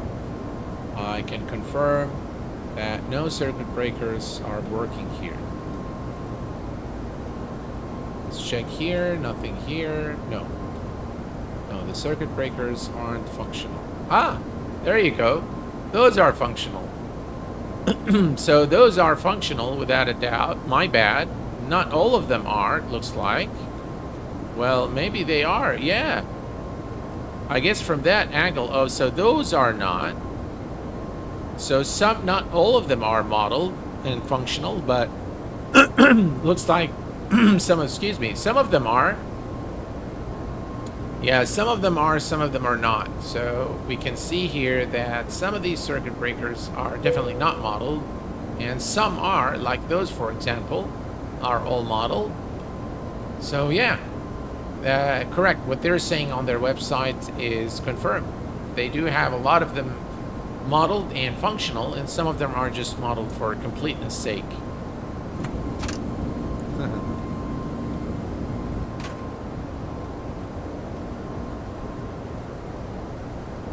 I can confirm that no circuit breakers are working here. Let's check here. Nothing here. No. No, the circuit breakers aren't functional. Ah, there you go. Those are functional. So those are functional without a doubt. My bad. Not all of them are, it looks like. Well, maybe they are. Yeah. I guess from that angle. Oh, so those are not. So some, not all of them are modeled and functional, but looks like some of them are. Yeah, some of them are, some of them are not. So we can see here that some of these circuit breakers are definitely not modeled, and some are, like those, for example, are all modeled. So yeah, correct. What they're saying on their website is confirmed. They do have a lot of them modeled and functional, and some of them are just modeled for completeness sake.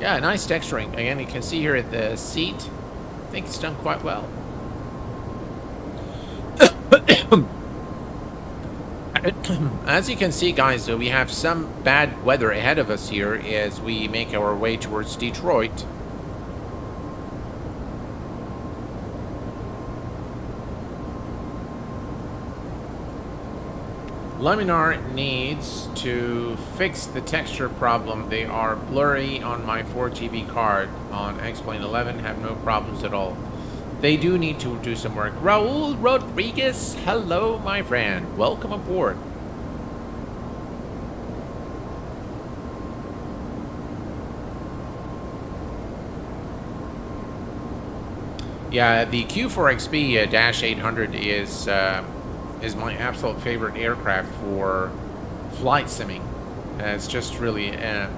Yeah, nice texturing. Again, you can see here at the seat, I think it's done quite well. As you can see, guys, we have some bad weather ahead of us here as we make our way towards Detroit. Luminar needs to fix the texture problem. They are blurry on my 4GB card. On X-Plane 11, have no problems at all. They do need to do some work. Raul Rodriguez, hello, my friend. Welcome aboard. Yeah, the Q4XB Dash 800 is my absolute favorite aircraft for flight simming. It's just really a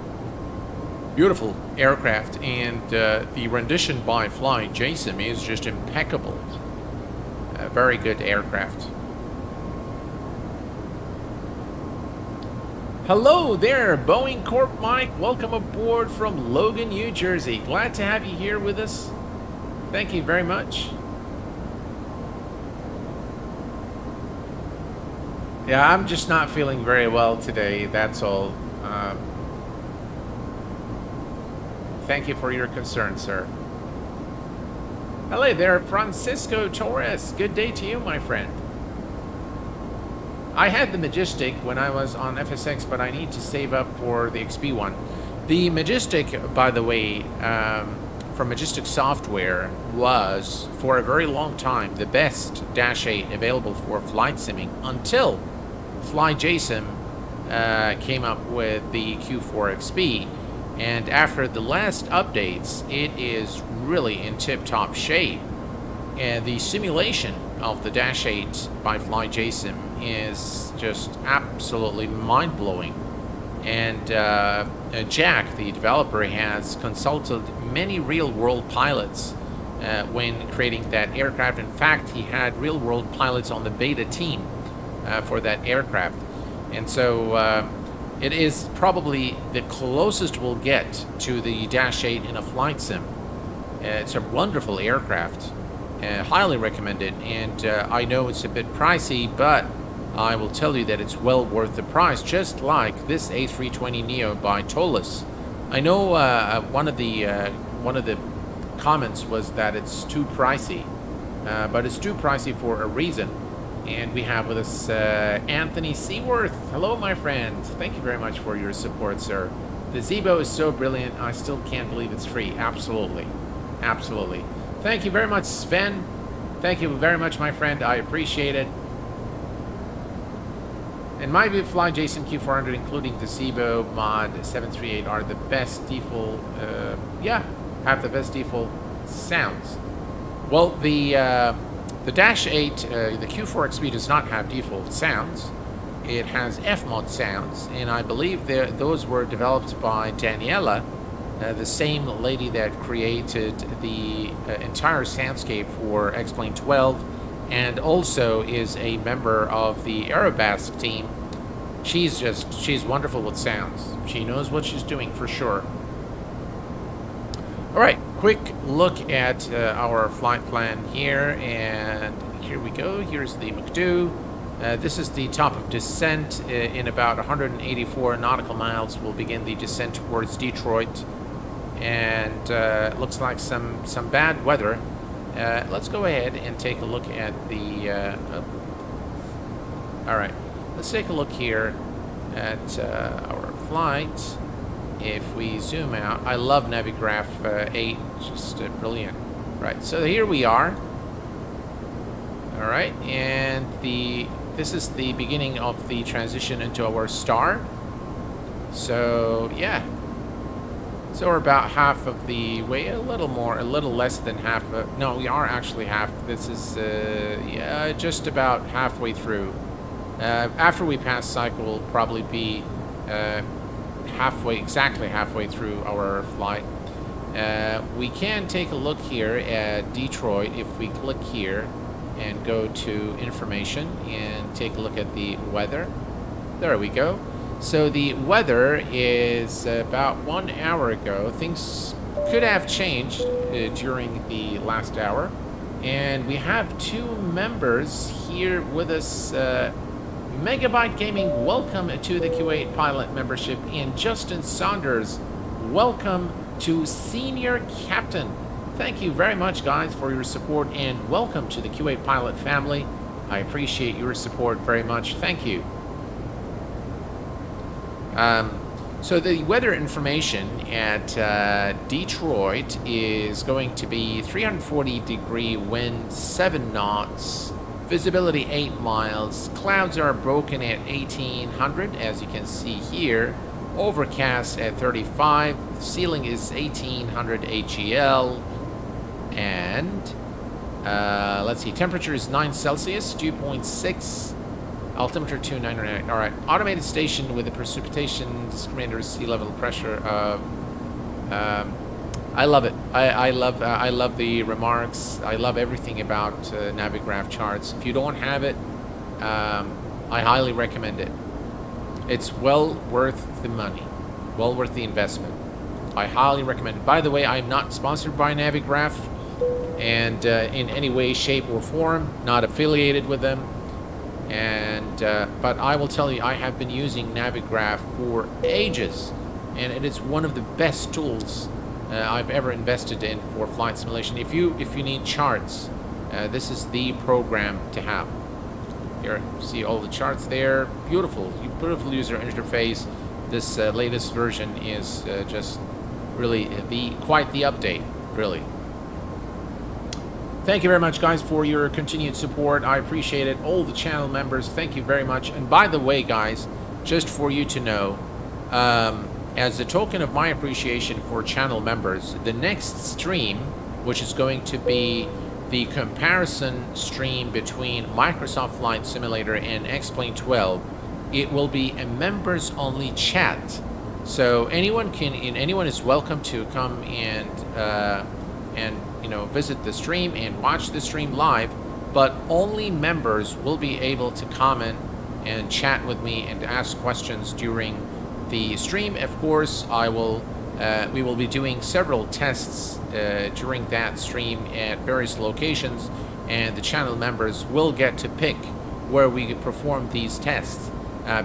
beautiful aircraft, and the rendition by Fly Jason is just impeccable. A very good aircraft. Hello there, Boeing Corp Mike. Welcome aboard from Logan, New Jersey. Glad to have you here with us. Thank you very much. Yeah, I'm just not feeling very well today, that's all. Thank you for your concern, sir. Hello there, Francisco Torres. Good day to you, my friend. I had the Majestic when I was on FSX, but I need to save up for the XP one. The Majestic, by the way, from Majestic Software, was for a very long time the best Dash 8 available for flight simming until Fly Jason came up with the Q4XB. And after the last updates, it is really in tip-top shape. And the simulation of the Dash 8 by Fly Jason is just absolutely mind-blowing. And Jack, the developer, has consulted many real-world pilots when creating that aircraft. In fact, he had real-world pilots on the beta team for that aircraft. And so it is probably the closest we'll get to the Dash 8 in a flight sim. It's a wonderful aircraft, highly recommended, and I know it's a bit pricey, but I will tell you that it's well worth the price, just like this A320 Neo by Toliss. I know one of the comments was that it's too pricey, but it's too pricey for a reason. And we have with us Anthony Seaworth. Hello, my friend. Thank you very much for your support, sir. The Zebo is so brilliant, I still can't believe it's free. Absolutely. Absolutely. Thank you very much, Sven. Thank you very much, my friend. I appreciate it. In my view, Fly Jason Q400, including the Zebo mod 738, are the best default, have the best default sounds. Well, the Dash 8, the Q4XB does not have default sounds. It has F-mod sounds, and I believe those were developed by Daniela, the same lady that created the entire soundscape for X-Plane 12, and also is a member of the Aerobask team. She's wonderful with sounds. She knows what she's doing for sure. All right, quick look at our flight plan here, and here we go. Here's the McDo. This is the top of descent. In about 184 nautical miles, we'll begin the descent towards Detroit, and looks like some bad weather. Let's go ahead and take a look at the. All right, let's take a look here at our flight. If we zoom out, I love Navigraph 8, just brilliant. Right, so here we are. All right, and this is the beginning of the transition into our star. So yeah, so we're about half of the way, a little less than half. No, we are actually half. This is yeah, just about halfway through. After we pass cycle, we'll probably be exactly halfway through our flight. We can take a look here at Detroit if we click here and go to information and take a look at the weather. There we go. So the weather is about 1 hour ago. Things could have changed during the last hour, and we have two members here with us. Megabyte Gaming, welcome to the Q8 Pilot membership, and Justin Saunders, welcome to Senior Captain. Thank you very much, guys, for your support, and welcome to the Q8 Pilot family. I appreciate your support very much. Thank you. So the weather information at Detroit is going to be 340-degree wind, 7 knots. Visibility 8 miles. Clouds are broken at 1800, as you can see here. Overcast at 35. Ceiling is 1800 AGL. And Let's see. Temperature is 9 Celsius, 2.6. Altimeter 299. All right. Automated station with the precipitation discriminator, sea level pressure. I love it. I love the remarks. I love everything about Navigraph charts. If you don't have it, I highly recommend it. It's well worth the money, well worth the investment. I highly recommend it. By the way, I'm not sponsored by Navigraph, and in any way, shape, or form, not affiliated with them. And but I will tell you, I have been using Navigraph for ages, and it is one of the best tools I've ever invested in for flight simulation. If you need charts, this is the program to have. Here, see all the charts there. Beautiful user interface. This latest version is just really quite the update, really. Thank you very much, guys, for your continued support. I appreciate it. All the channel members, thank you very much. And by the way, guys, just for you to know, as a token of my appreciation for channel members, the next stream, which is going to be the comparison stream between Microsoft Flight Simulator and X-Plane 12, it will be a members-only chat. So anyone is welcome to come and visit the stream and watch the stream live, but only members will be able to comment and chat with me and ask questions during the stream. Of course, we will be doing several tests during that stream at various locations, and the channel members will get to pick where we perform these tests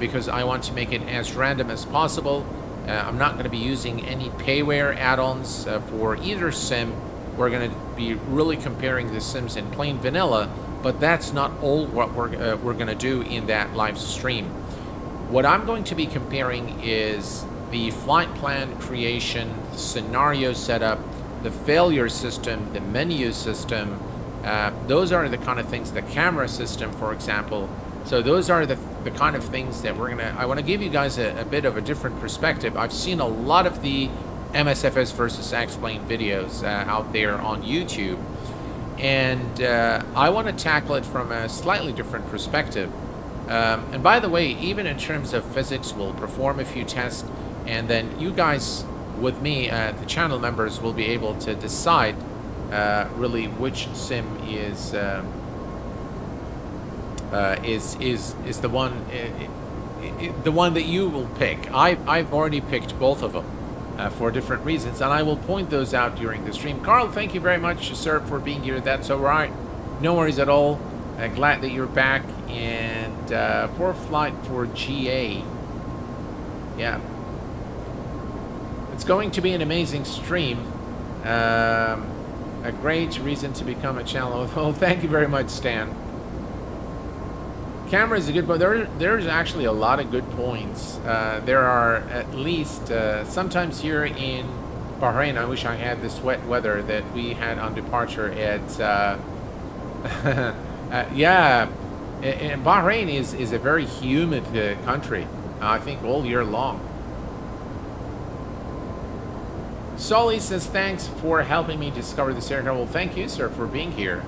because I want to make it as random as possible. I'm not going to be using any payware add-ons for either sim. We're going to be really comparing the sims in plain vanilla, but that's not all what we're going to do in that live stream. What I'm going to be comparing is the flight plan creation, scenario setup, the failure system, the menu system. Those are the kind of things, the camera system, for example. So those are the kind of things that I want to give you guys a bit of a different perspective. I've seen a lot of the MSFS versus X-Plane videos out there on YouTube, and I want to tackle it from a slightly different perspective. And by the way, even in terms of physics, we'll perform a few tests, and then you guys with me, the channel members, will be able to decide really which sim is the one that you will pick. I've already picked both of them for different reasons, and I will point those out during the stream. Carl, thank you very much, sir, for being here. That's all right. No worries at all. Glad that you're back. And for flight for GA, yeah, it's going to be an amazing stream. A great reason to become a channel. Oh, thank you very much, Stan. Camera is a good point. There's actually a lot of good points. There are at least sometimes here in Bahrain. I wish I had this wet weather that we had on departure at. Yeah, and Bahrain is a very humid country. I think all year long. Sully says thanks for helping me discover this area. Well, thank you, sir, for being here.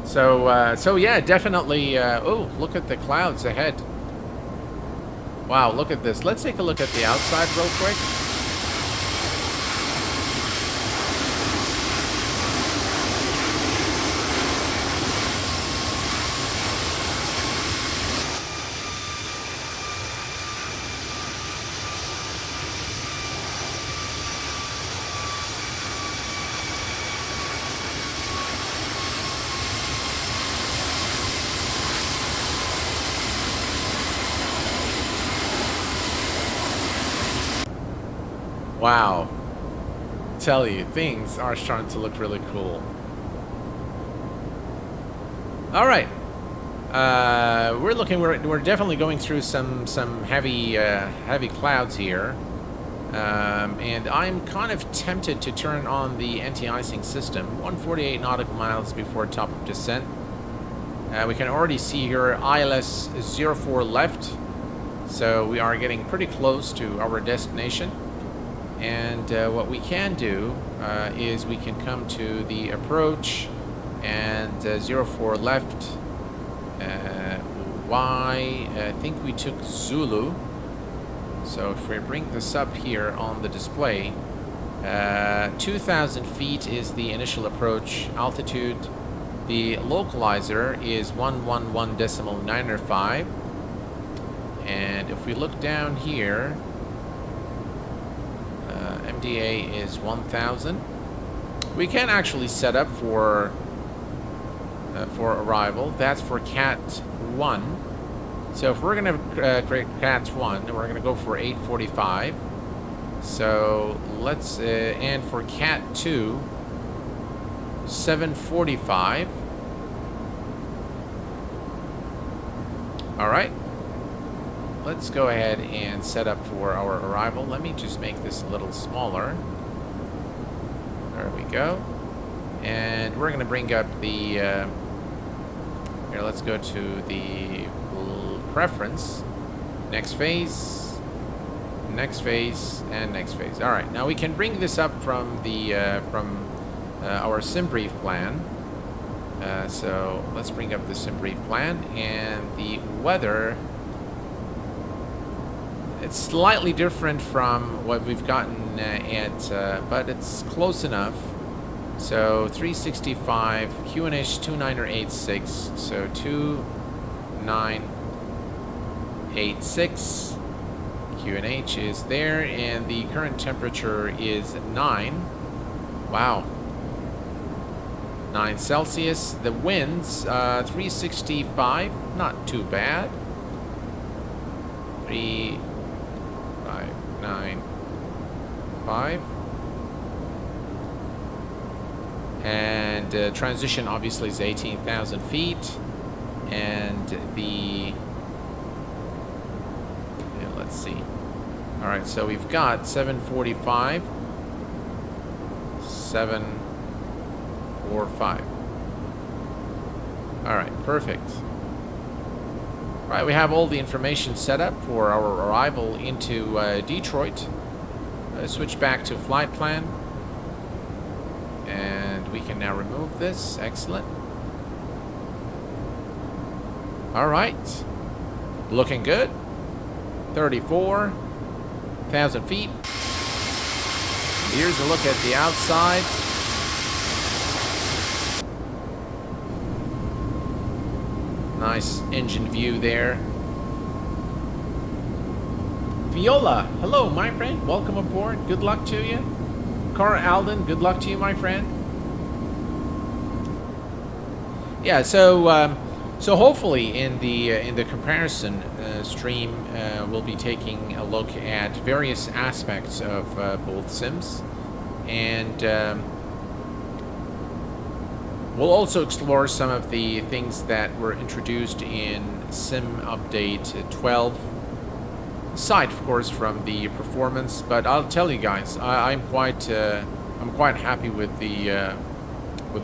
So yeah, definitely. Oh, look at the clouds ahead. Wow, look at this. Let's take a look at the outside real quick. Wow. Tell you, things are starting to look really cool. All right. We're definitely going through some heavy clouds here. And I'm kind of tempted to turn on the anti-icing system. 148 nautical miles before top of descent. We can already see here ILS 04 left. So we are getting pretty close to our destination. And what we can do is we can come to the approach and 04 left. Y, I think we took Zulu. So if we bring this up here on the display, 2,000 feet is the initial approach altitude. The localizer is 111.905. And if we look down here, MDA is 1,000. We can actually set up for arrival. That's for Cat 1. So if we're going to create Cat 1, we're going to go for 845. So let's, and for Cat 2, 745. All right. Let's go ahead and set up for our arrival. Let me just make this a little smaller. There we go. And we're going to bring up the... here, let's go to the preference. Next phase. Next phase. And next phase. All right. Now we can bring this up from the our sim brief plan. So let's bring up the sim brief plan. And the weather... It's slightly different from what we've gotten but it's close enough. So 365, QNH 2986, so 2986. QNH is there, and the current temperature is 9. Wow. 9 Celsius. The winds, 365, not too bad. 3,595. And transition obviously is 18,000 feet. And the... yeah, let's see. Alright, so we've got 745. 745. Alright, perfect. Right, we have all the information set up for our arrival into Detroit. Switch back to flight plan. And we can now remove this. Excellent. Alright. Looking good. 34,000 feet. Here's a look at the outside. Nice engine view there. Viola, hello my friend, welcome aboard, good luck to you. Cara Alden, good luck to you my friend. Yeah, so so hopefully in the comparison stream we'll be taking a look at various aspects of both sims, and we'll also explore some of the things that were introduced in Sim Update 12, aside, of course, from the performance. But I'll tell you guys, I'm quite happy with the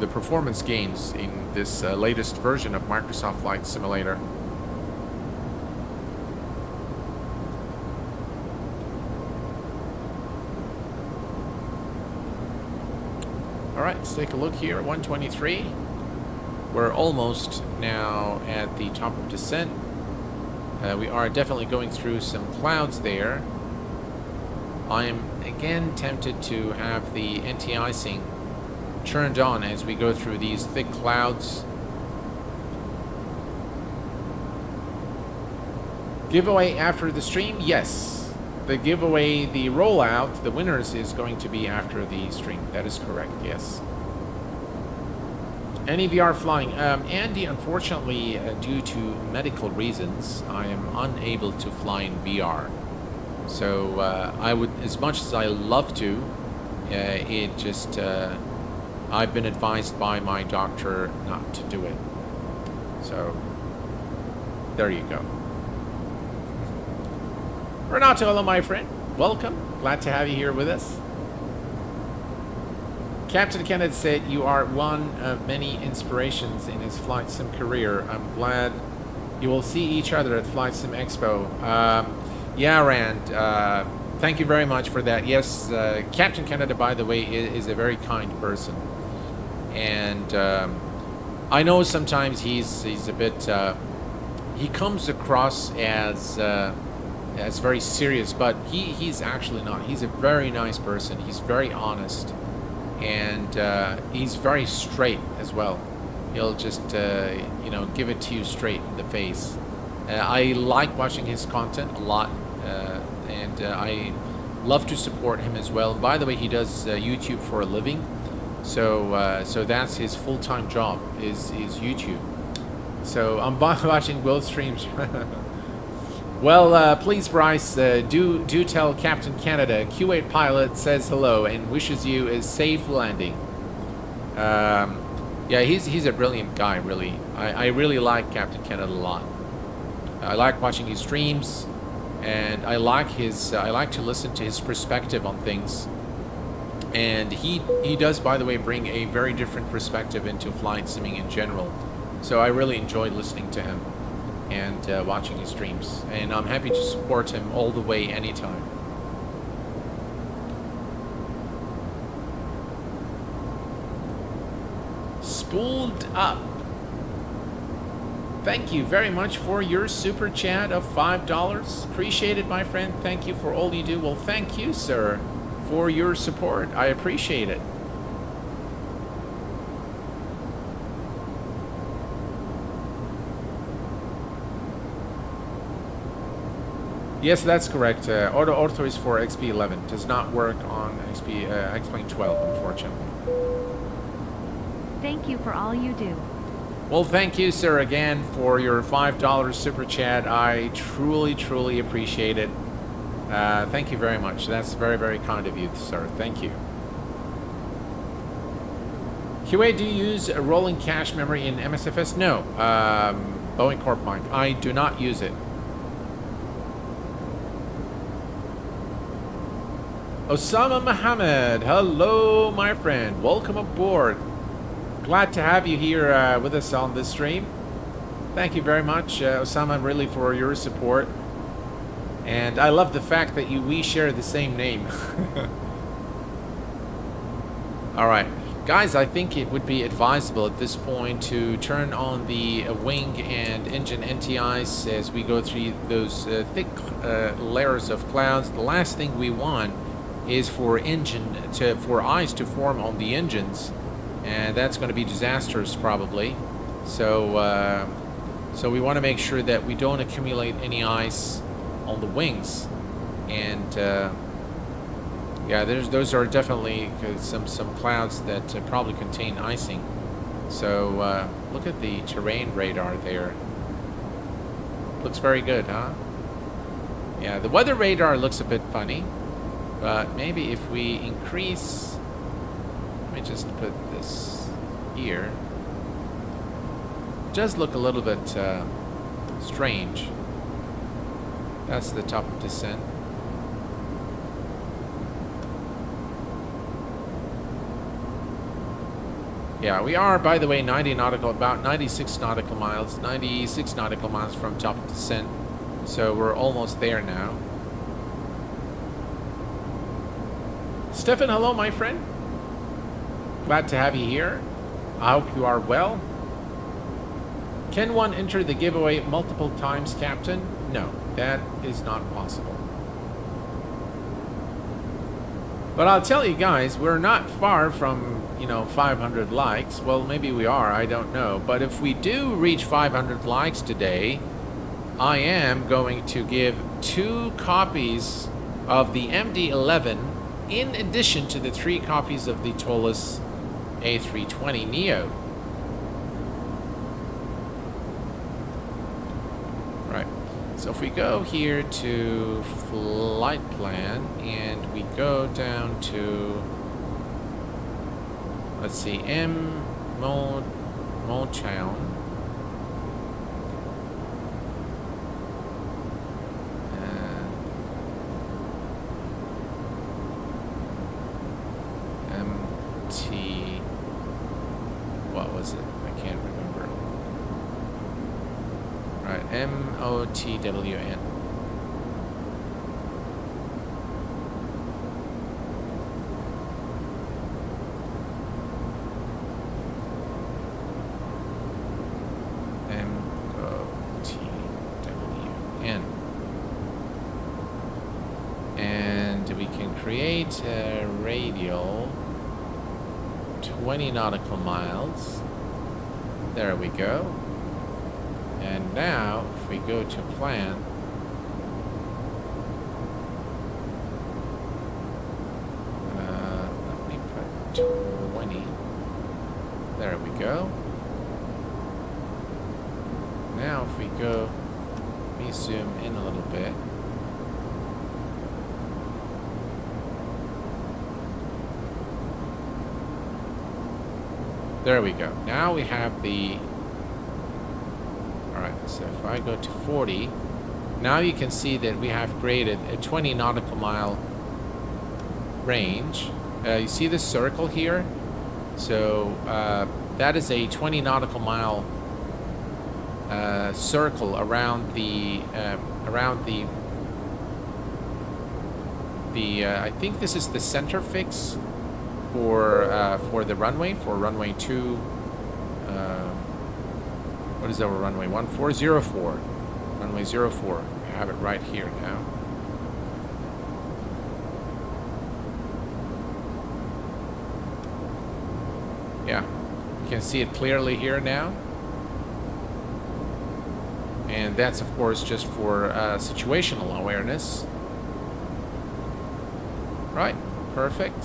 performance gains in this latest version of Microsoft Flight Simulator. Alright, let's take a look here at 123. We're almost now at the top of descent. We are definitely going through some clouds there. I am again tempted to have the anti-icing turned on as we go through these thick clouds. Giveaway after the stream? Yes. The giveaway, the rollout, the winners is going to be after the stream. That is correct, yes. Any VR flying? Andy, unfortunately, due to medical reasons, I am unable to fly in VR. So I would, as much as I love to, it just, I've been advised by my doctor not to do it. So, there you go. Renato, hello my friend. Welcome. Glad to have you here with us. Captain Kenneth said you are one of many inspirations in his flight sim career. I'm glad you will see each other at Flight Sim Expo. Yeah, Rand. thank you very much for that. Yes, Captain Canada, by the way, is a very kind person. And I know sometimes he's a bit... he comes across as very serious, but he's actually not. He's a very nice person. He's very honest. And he's very straight as well. He'll just, you know, give it to you straight in the face. I like watching his content a lot. And I love to support him as well. And by the way, he does YouTube for a living. So that's his full-time job, is YouTube. So I'm watching both streams. Well, please, Bryce, do tell Captain Canada, Q8 pilot says hello and wishes you a safe landing. Yeah, he's a brilliant guy, really. I really like Captain Canada a lot. I like watching his streams, and I like to listen to his perspective on things. And he does, by the way, bring a very different perspective into flight simming in general. So I really enjoy listening to him and watching his streams. And I'm happy to support him all the way, anytime. Spooled up. Thank you very much for your super chat of $5. Appreciate it, my friend. Thank you for all you do. Well, thank you, sir, for your support. I appreciate it. Yes, that's correct. Ortho is for XP11. Does not work on X-Plane 12, unfortunately. Thank you for all you do. Well, thank you, sir, again for your $5 super chat. I truly, truly appreciate it. Thank you very much. That's very, very kind of you, sir. Thank you. QA, do you use a rolling cache memory in MSFS? No. Boeing Corp Mike. I do not use it. Osama Mohammed, hello, my friend. Welcome aboard. Glad to have you here with us on this stream. Thank you very much, Osama, really, for your support. And I love the fact that we share the same name. All right, guys, I think it would be advisable at this point to turn on the wing and engine NTIs as we go through those thick layers of clouds. The last thing we want is for ice to form on the engines, and that's going to be disastrous probably. So so we want to make sure that we don't accumulate any ice on the wings. And yeah, those are definitely some clouds that probably contain icing. So look at the terrain radar there. Looks very good, huh? Yeah, the weather radar looks a bit funny. But maybe if we increase, let me just put this here. It does look a little bit strange. That's the top of descent. Yeah, we are, by the way, about 96 nautical miles, 96 nautical miles from top of descent. So we're almost there now. Stefan, hello, my friend. Glad to have you here. I hope you are well. Can one enter the giveaway multiple times, Captain? No, that is not possible. But I'll tell you guys, we're not far from, 500 likes. Well, maybe we are, I don't know. But if we do reach 500 likes today, I am going to give 2 copies of the MD-11 in addition to the 3 copies of the Toliss A320 Neo. Right. So if we go here to flight plan and we go down to, let's see, Motown. What was it? I can't remember. Right, MOTWN. create a radial 20 nautical miles. There we go. And now, if we go to plan, let me put 20. There we go. Now, if we go, let me zoom in a little bit. There we go. Now we have the... Alright, so if I go to 40, now you can see that we have created a 20 nautical mile range. You see this circle here? So that is a 20 nautical mile circle around the I think this is the center fix for the runway, for runway 2. What is our runway? 1404. Runway 04. I have it right here now. Yeah, you can see it clearly here now. And that's, of course, just for situational awareness. Right, perfect.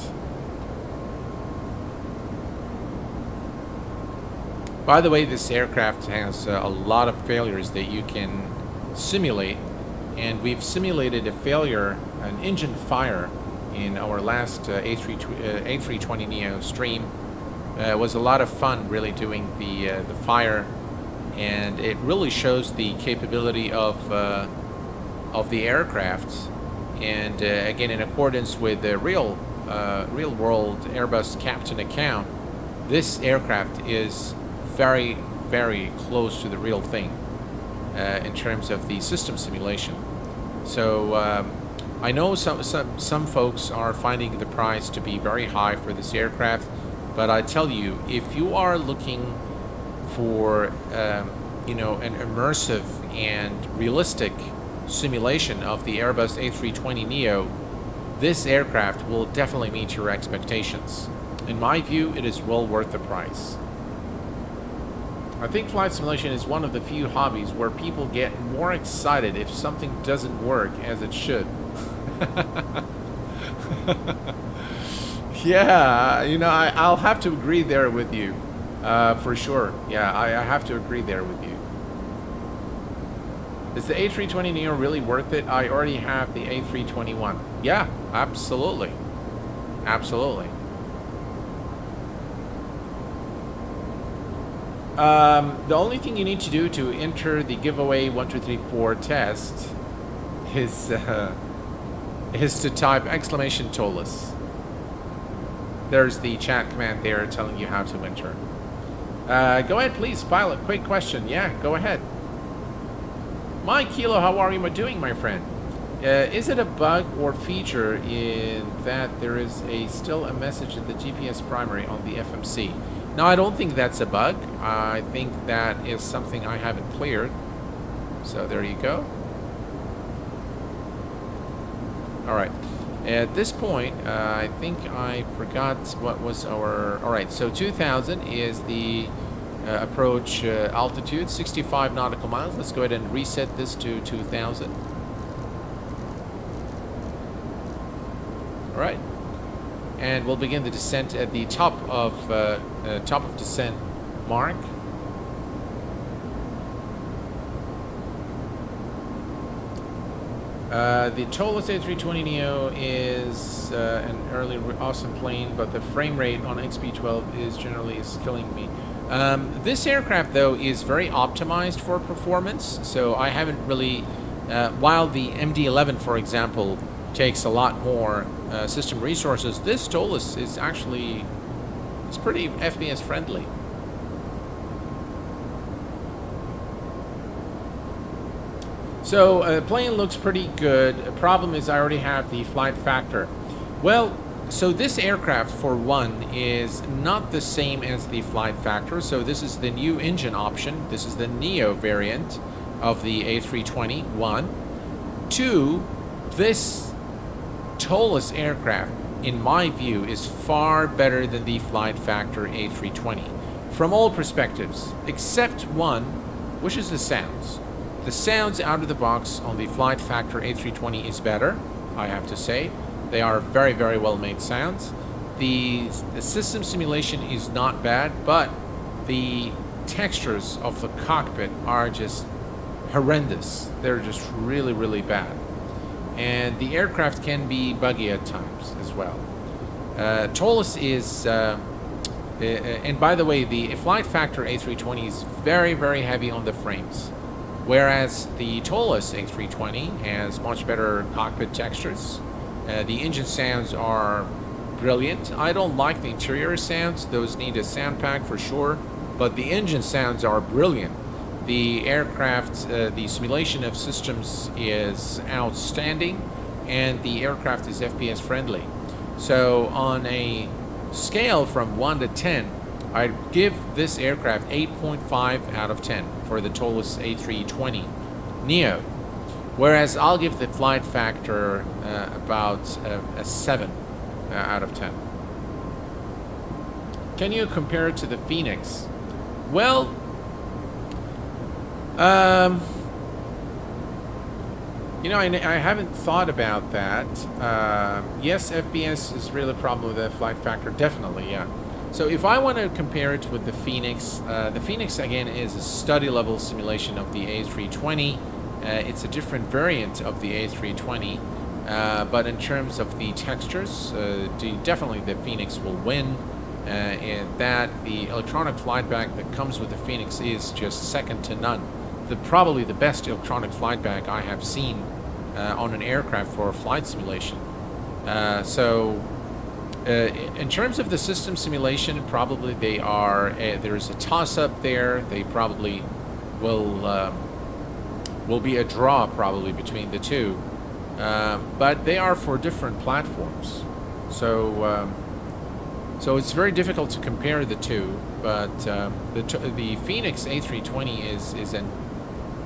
By the way, this aircraft has a lot of failures that you can simulate, and we've simulated a failure, an engine fire, in our last A320neo stream. It was a lot of fun, really, doing the fire, and it really shows the capability of the aircraft. And again, in accordance with the real world Airbus captain account, this aircraft is very, very close to the real thing in terms of the system simulation. So I know some folks are finding the price to be very high for this aircraft, but I tell you, if you are looking for you know, an immersive and realistic simulation of the Airbus A320neo, this aircraft will definitely meet your expectations. In my view, it is well worth the price. I think flight simulation is one of the few hobbies where people get more excited if something doesn't work as it should. Yeah, you know, I'll have to agree there with you, for sure. Yeah, I have to agree there with you. Is the A320neo really worth it? I already have the A321. Yeah, absolutely. Absolutely. The only thing you need to do to enter the giveaway 1234 test is to type exclamation Toliss. There's the chat command there telling you how to enter. Go ahead, please, pilot. Quick question. Yeah, go ahead. My Kilo, how are you doing, my friend? Is it a bug or feature in that there is still a message in the GPS primary on the FMC? No, I don't think that's a bug. I think that is something I haven't cleared. So there you go. All right. At this point, I think I forgot what was our... All right, so 2,000 is the approach altitude, 65 nautical miles. Let's go ahead and reset this to 2,000. All right. And we'll begin the descent at the top of descent mark. The Toliss A320neo is an early awesome plane, but the frame rate on XB12 is killing me. This aircraft, though, is very optimized for performance, so I haven't really... while the MD-11, for example, takes a lot more system resources, this Toliss is actually... it's pretty FPS friendly. So, the plane looks pretty good. The problem is I already have the flight factor. Well, so this aircraft, for one, is not the same as the flight factor. So this is the new engine option. This is the Neo variant of the A320, one. Two, this Toliss aircraft, in my view, is far better than the Flight Factor A320 from all perspectives, except one, which is the sounds. The sounds out of the box on the Flight Factor A320 is better, I have to say. They are very, very well made sounds. The system simulation is not bad, but the textures of the cockpit are just horrendous. They're just really, really bad. And the aircraft can be buggy at times as well. Toliss is, and by the way, the Flight Factor A320 is very, very heavy on the frames, whereas the Toliss A320 has much better cockpit textures. The engine sounds are brilliant. I don't like the interior sounds. Those need a sound pack for sure, but the engine sounds are brilliant. The aircraft, the simulation of systems is outstanding, and the aircraft is FPS friendly. So on a scale from 1 to 10, I'd give this aircraft 8.5 out of 10 for the Toliss A320 Neo, whereas I'll give the Flight Factor about a 7 out of 10. Can you compare it to the Phoenix? Well, you know, I haven't thought about that. Yes, FPS is really a problem with the Flight Factor, definitely, yeah. So if I want to compare it with the Phoenix again is a study level simulation of the A320. It's a different variant of the A320, but in terms of the textures, definitely the Phoenix will win. And that the electronic flight bag that comes with the Phoenix is just second to none. Probably the best electronic flight bag I have seen on an aircraft for a flight simulation. In terms of the system simulation, probably they are. There's a toss-up there. They probably will be a draw probably between the two, but they are for different platforms. So it's very difficult to compare the two. But the Phoenix A320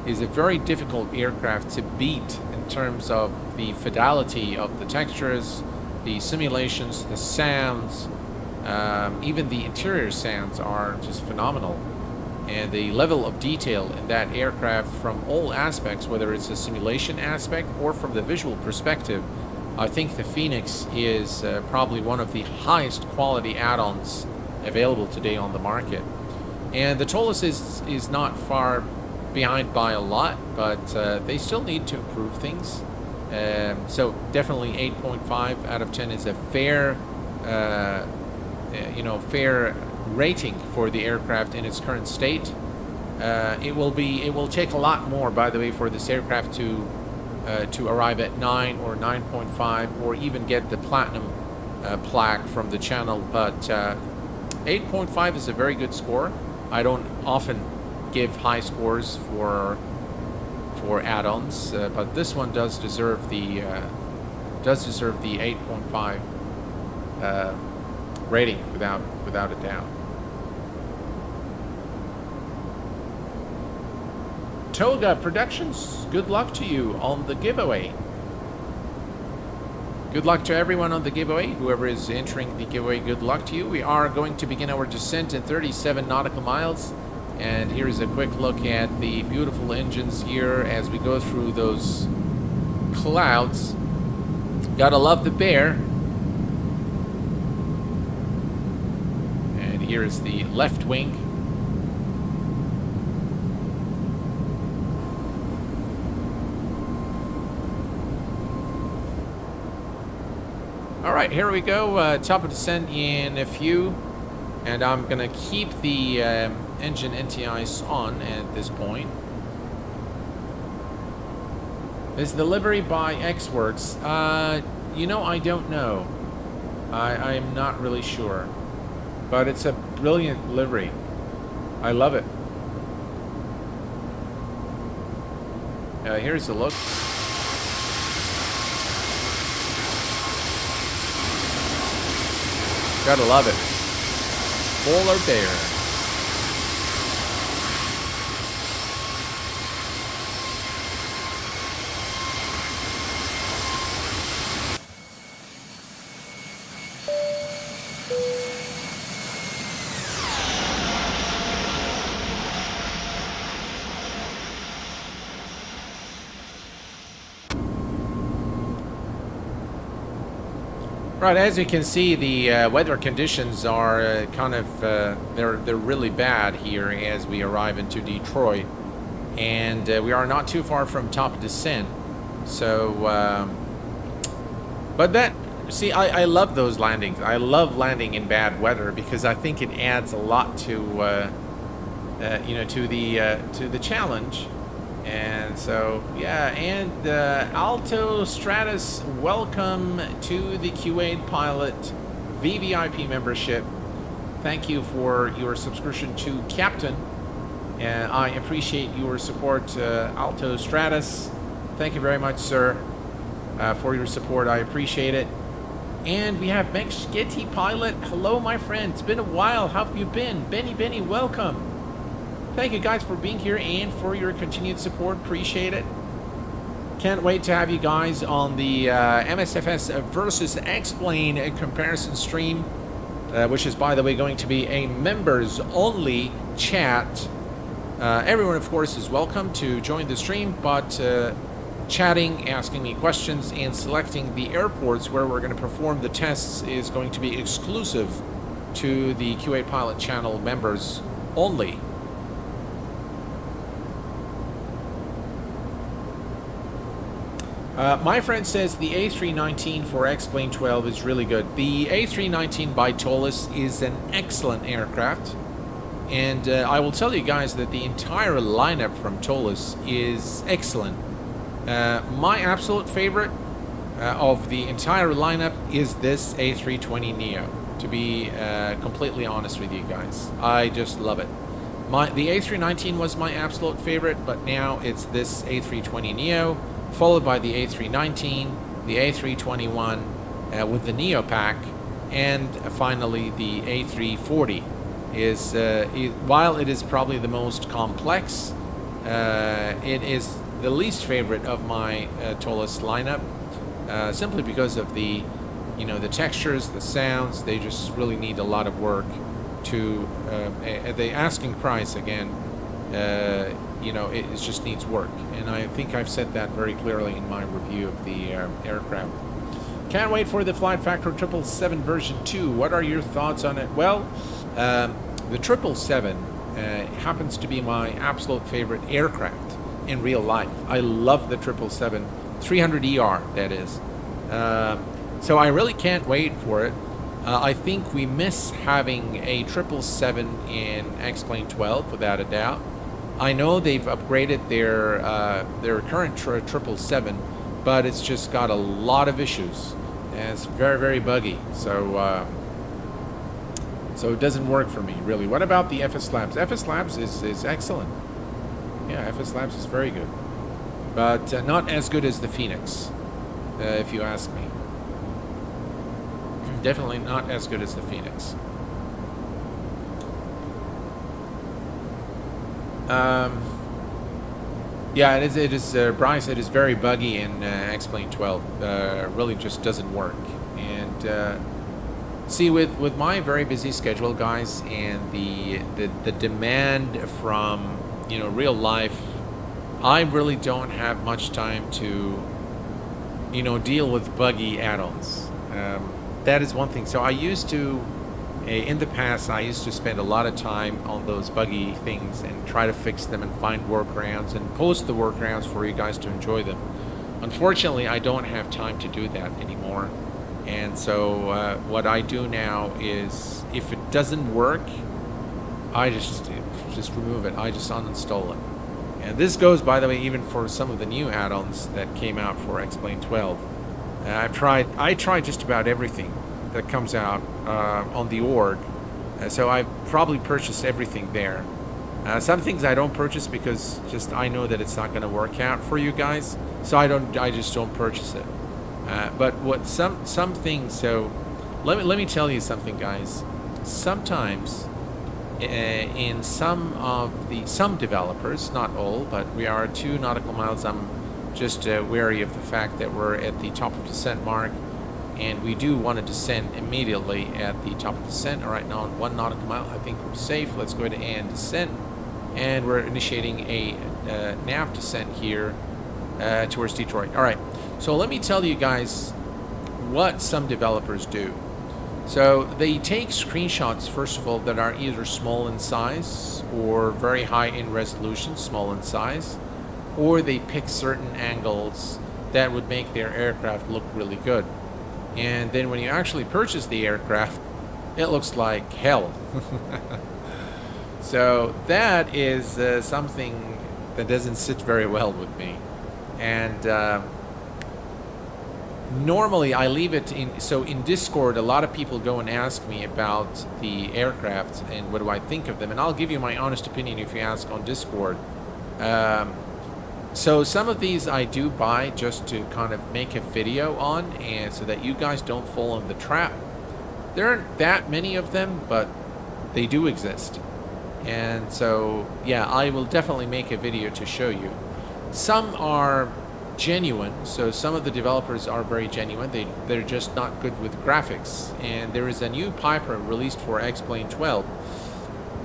is a very difficult aircraft to beat in terms of the fidelity of the textures, the simulations, the sounds, even the interior sounds are just phenomenal. And the level of detail in that aircraft from all aspects, whether it's a simulation aspect or from the visual perspective, I think the Phoenix is probably one of the highest quality add-ons available today on the market. And the Toliss is not far behind by a lot, but they still need to improve things. So definitely 8.5 out of 10 is a fair, fair rating for the aircraft in its current state. It will take a lot more, by the way, for this aircraft to arrive at 9 or 9.5 or even get the platinum plaque from the channel, but 8.5 is a very good score. I don't often give high scores for add-ons, but this one does deserve the 8.5 rating without a doubt. Toga Productions, good luck to you on the giveaway. Good luck to everyone on the giveaway. Whoever is entering the giveaway, good luck to you. We are going to begin our descent in 37 nautical miles. And here is a quick look at the beautiful engines here as we go through those clouds. Gotta love the bear. And here is the left wing. All right, here we go. Top of descent in a few. And I'm going to keep the engine NTIs on at this point. Is the livery by X-Works? You know, I don't know. I'm not really sure. But it's a brilliant livery. I love it. Here's the look. Gotta love it. Polar bear. Right, as you can see, the weather conditions are kind of they're really bad here as we arrive into Detroit, and we are not too far from top descent. So, but that see, I love those landings. I love landing in bad weather because I think it adds a lot to you know, to the challenge. And so, yeah, and Alto Stratus, welcome to the Q8 Pilot VVIP membership. Thank you for your subscription to Captain. And I appreciate your support, Alto Stratus. Thank you very much, sir, for your support. I appreciate it. And we have Mex Getty Pilot. Hello, my friend. It's been a while. How have you been? Benny, welcome. Thank you guys for being here and for your continued support. Appreciate it. Can't wait to have you guys on the MSFS versus X-Plane comparison stream, which is, by the way, going to be a members-only chat. Everyone, of course, is welcome to join the stream, but chatting, asking me questions, and selecting the airports where we're going to perform the tests is going to be exclusive to the Q8 Pilot channel members only. My friend says the A319 for X-Plane 12 is really good. The A319 by Toliss is an excellent aircraft. And I will tell you guys that the entire lineup from Toliss is excellent. My absolute favorite of the entire lineup is this A320neo, to be completely honest with you guys. I just love it. The A319 was my absolute favorite, but now it's this A320neo, followed by the A319, the A321 with the Neo pack, and finally the A340 is, while it is probably the most complex, it is the least favorite of my Toliss lineup, simply because of the, you know, the textures, the sounds. They just really need a lot of work to, the asking price again, you know, it just needs work, and I think I've said that very clearly in my review of the aircraft. Can't wait for the Flight Factor 777 version 2. What are your thoughts on it? Well, the 777 happens to be my absolute favorite aircraft in real life. I love the 777 300ER, that is. So I really can't wait for it. I think we miss having a 777 in X-Plane 12, without a doubt. I know they've upgraded their current 777, but it's just got a lot of issues, and it's very, very buggy. So so it doesn't work for me, really. What about the FS Labs? FS Labs is excellent. Yeah, FS Labs is very good, but not as good as the Phoenix, if you ask me. Definitely not as good as the Phoenix. Yeah, it is Bryce, it is very buggy in X-Plane 12. Really just doesn't work. And see, with my very busy schedule, guys, and the demand from, you know, real life, I really don't have much time to, you know, deal with buggy add-ons. That is one thing. So I used to, in the past, I used to spend a lot of time on those buggy things and try to fix them and find workarounds and post the workarounds for you guys to enjoy them. Unfortunately, I don't have time to do that anymore. And so what I do now is, if it doesn't work, I just remove it. I just uninstall it. And this goes, by the way, even for some of the new add-ons that came out for X-Plane 12. I tried just about everything that comes out on the org, so I've probably purchased everything there. Some things I don't purchase because just I know that it's not going to work out for you guys, so I just don't purchase it. But what some things, so let me tell you something, guys. Sometimes in some developers, not all, but we are 2 nautical miles. I'm just wary of the fact that we're at the top of descent mark, and we do want to descend immediately at the top of descent. All right, now on 1 nautical mile, I think we're safe. Let's go ahead and descent, and we're initiating a nav descent here towards Detroit. All right, so let me tell you guys what some developers do. So they take screenshots, first of all, that are either small in size or very high in resolution, small in size, or they pick certain angles that would make their aircraft look really good. And then when you actually purchase the aircraft, it looks like hell. So that is something that doesn't sit very well with me. And normally I leave it in, so in Discord, a lot of people go and ask me about the aircraft and what do I think of them. And I'll give you my honest opinion if you ask on Discord. So some of these I do buy just to kind of make a video on, and so that you guys don't fall in the trap. There aren't that many of them, but they do exist. And so, yeah, I will definitely make a video to show you. Some are genuine, so some of the developers are very genuine. They're just not good with graphics. And there is a new Piper released for X-Plane 12,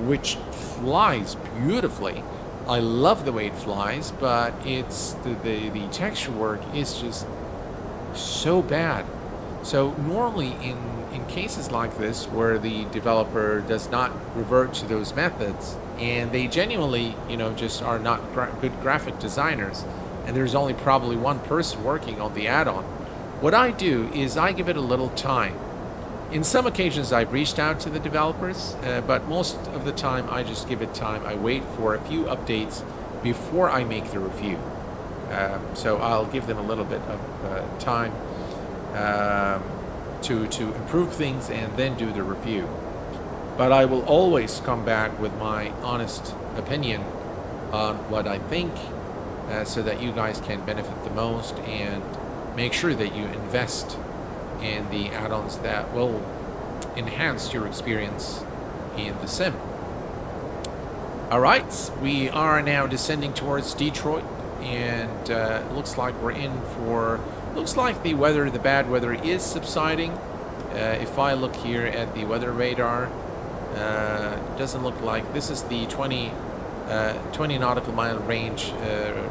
which flies beautifully. I love the way it flies, but it's the texture work is just so bad. So normally in cases like this where the developer does not revert to those methods and they genuinely, you know, just are not good graphic designers, and there's only probably one person working on the add-on, what I do is I give it a little time. In some occasions I've reached out to the developers, but most of the time I just give it time. I wait for a few updates before I make the review. So I'll give them a little bit of time to improve things and then do the review. But I will always come back with my honest opinion on what I think, so that you guys can benefit the most and make sure that you invest in the add-ons that will enhance your experience in the sim. Alright, we are now descending towards Detroit, and it looks like we're in for, looks like the weather, the bad weather is subsiding. If I look here at the weather radar, it doesn't look like, this is the 20 nautical mile range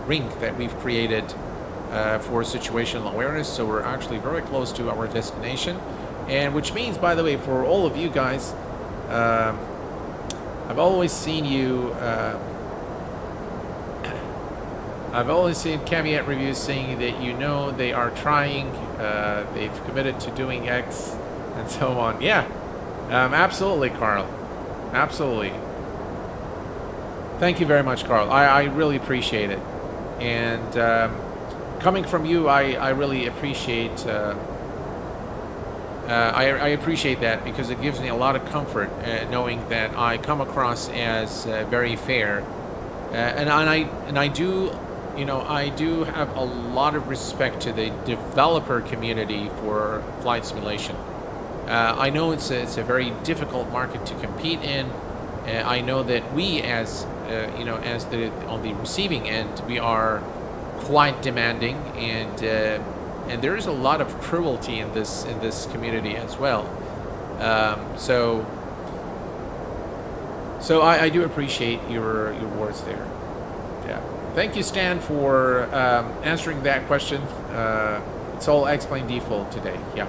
ring that we've created for situational awareness, so we're actually very close to our destination. And which means, by the way, for all of you guys, I've always seen you, I've always seen caveat reviews saying that, you know, they are trying, they've committed to doing X and so on. Yeah, absolutely, Carl, absolutely. Thank you very much, Carl. I really appreciate it. And coming from you, I really appreciate, I appreciate that, because it gives me a lot of comfort knowing that I come across as very fair, and I do, you know, I do have a lot of respect to the developer community for flight simulation. I know it's a very difficult market to compete in. I know that we, as you know, as on the receiving end, we are quite demanding, and there is a lot of cruelty in this community as well. So I do appreciate your words there. Yeah, thank you, Stan, for answering that question. It's all X-Plane default today. Yeah.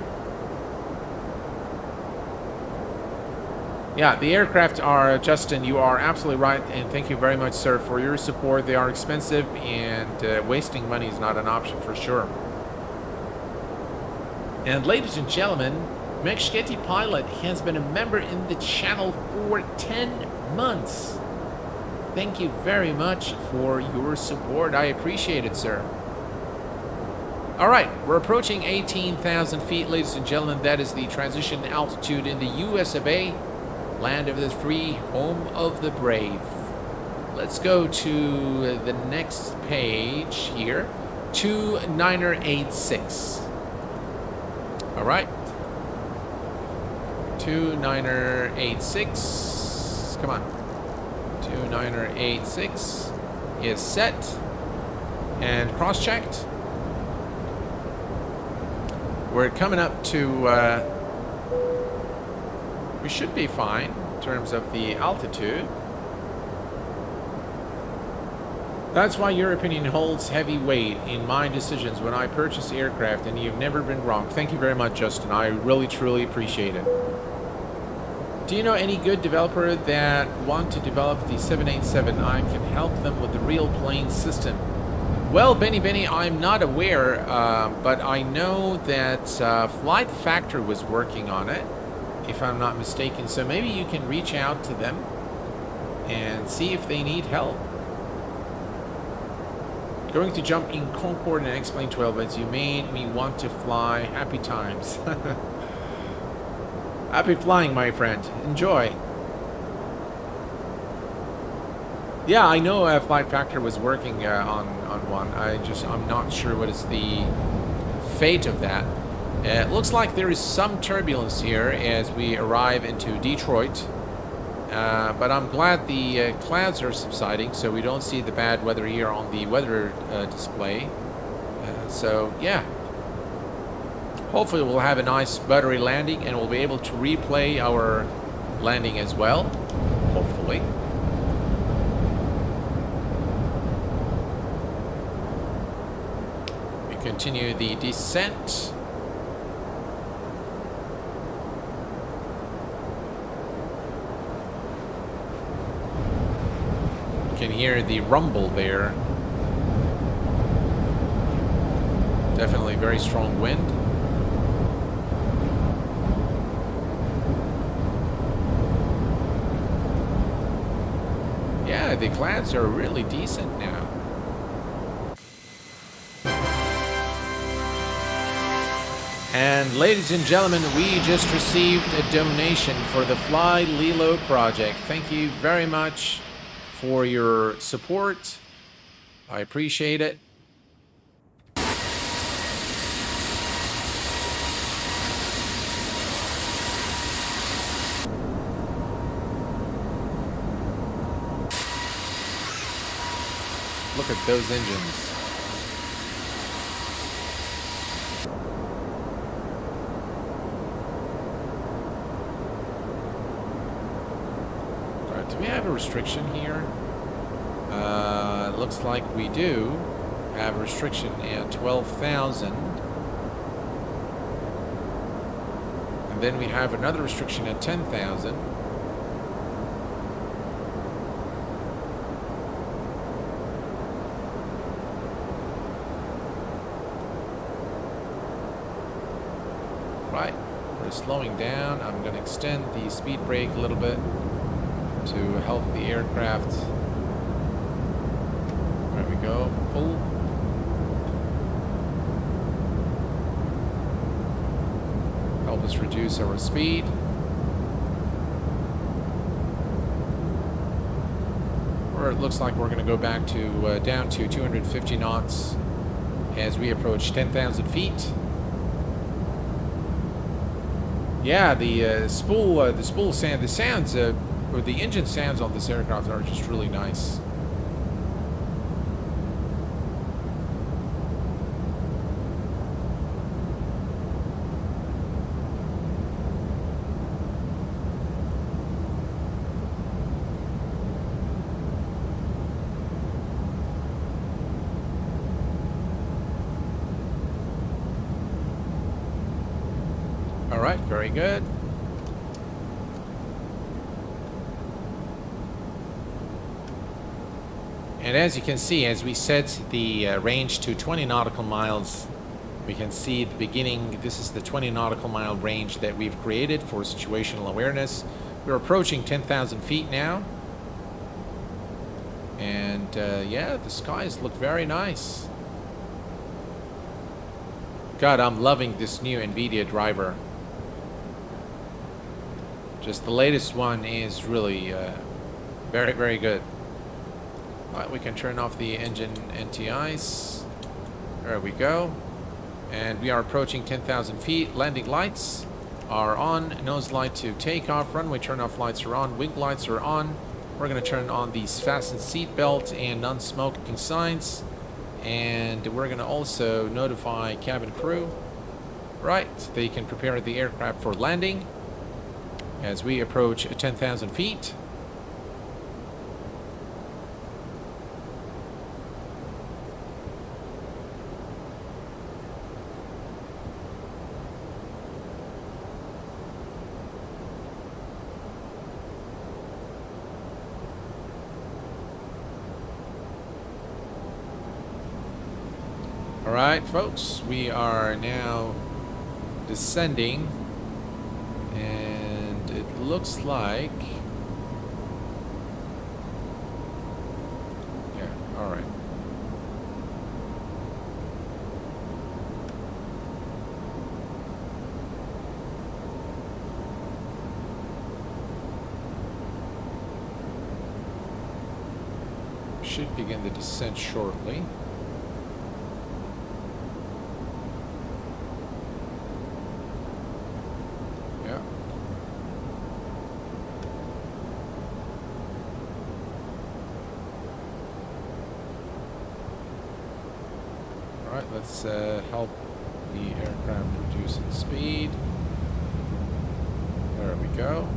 Yeah, the aircraft are, Justin, you are absolutely right, and thank you very much, sir, for your support. They are expensive, and wasting money is not an option for sure. And ladies and gentlemen, Mekshketi Pilot has been a member in the channel for 10 months. Thank you very much for your support. I appreciate it, sir. All right, we're approaching 18,000 feet, ladies and gentlemen. That is the transition altitude in the US of A. Land of the free, home of the brave. Let's go to the next page here. 2986. All right. 2986. Come on. 2986 is set and cross-checked. We're coming up to we should be fine in terms of the altitude. That's why your opinion holds heavy weight in my decisions when I purchase aircraft, and you've never been wrong. Thank you very much, Justin. I really, truly appreciate it. Do you know any good developer that want to develop the 787? I can help them with the real plane system. Well, Benny, I'm not aware, but I know that Flight Factor was working on it, if I'm not mistaken. So maybe you can reach out to them and see if they need help. Going to jump in Concorde and X-Plane 12 as you made me want to fly. Happy times. Happy flying, my friend. Enjoy. Yeah, I know Flight Factor was working on one. I'm not sure what is the fate of that. It looks like there is some turbulence here as we arrive into Detroit. But I'm glad the clouds are subsiding, so we don't see the bad weather here on the weather display. So, yeah. Hopefully we'll have a nice buttery landing, and we'll be able to replay our landing as well. Hopefully. We continue the descent. Can hear the rumble there. Definitely very strong wind. Yeah, the clouds are really decent now. And ladies and gentlemen, we just received a donation for the Fly Lilo project. Thank you very much for your support. I appreciate it. Look at those engines. Do we have a restriction here? Looks like we do have a restriction at 12,000. And then we have another restriction at 10,000. Right, we're slowing down. I'm going to extend the speed brake a little bit to help the aircraft. There we go, full. Help us reduce our speed. Or it looks like we're going to go back to down to 250 knots as we approach 10,000 feet. Yeah, the spool sound, the sounds, or the engine sounds on this aircraft are just really nice. All right, very good. And as you can see, as we set the range to 20 nautical miles, we can see the beginning. This is the 20 nautical mile range that we've created for situational awareness. We're approaching 10,000 feet now. And yeah, the skies look very nice. God, I'm loving this new NVIDIA driver. Just the latest one is really very, very good. Right, we can turn off the engine NTIs. There we go. And we are approaching 10,000 feet. Landing lights are on. Nose light to takeoff. Runway turn-off lights are on. Wing lights are on. We're going to turn on these fasten seat belt and non-smoking signs. And we're going to also notify cabin crew. Right, they can prepare the aircraft for landing as we approach 10,000 feet. All right, folks, we are now descending, and it looks like, yeah, all right. Should begin the descent shortly. Yeah. All right, let's help the aircraft reduce its speed. There we go.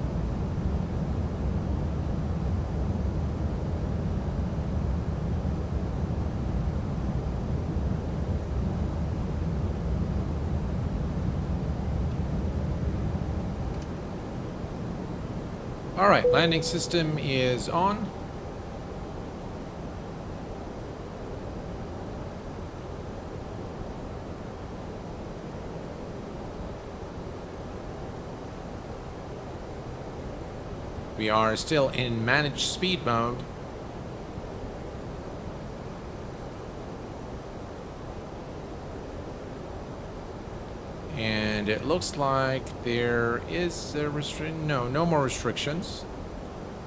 All right, landing system is on. We are still in managed speed mode. And it looks like there is a restriction. No more restrictions.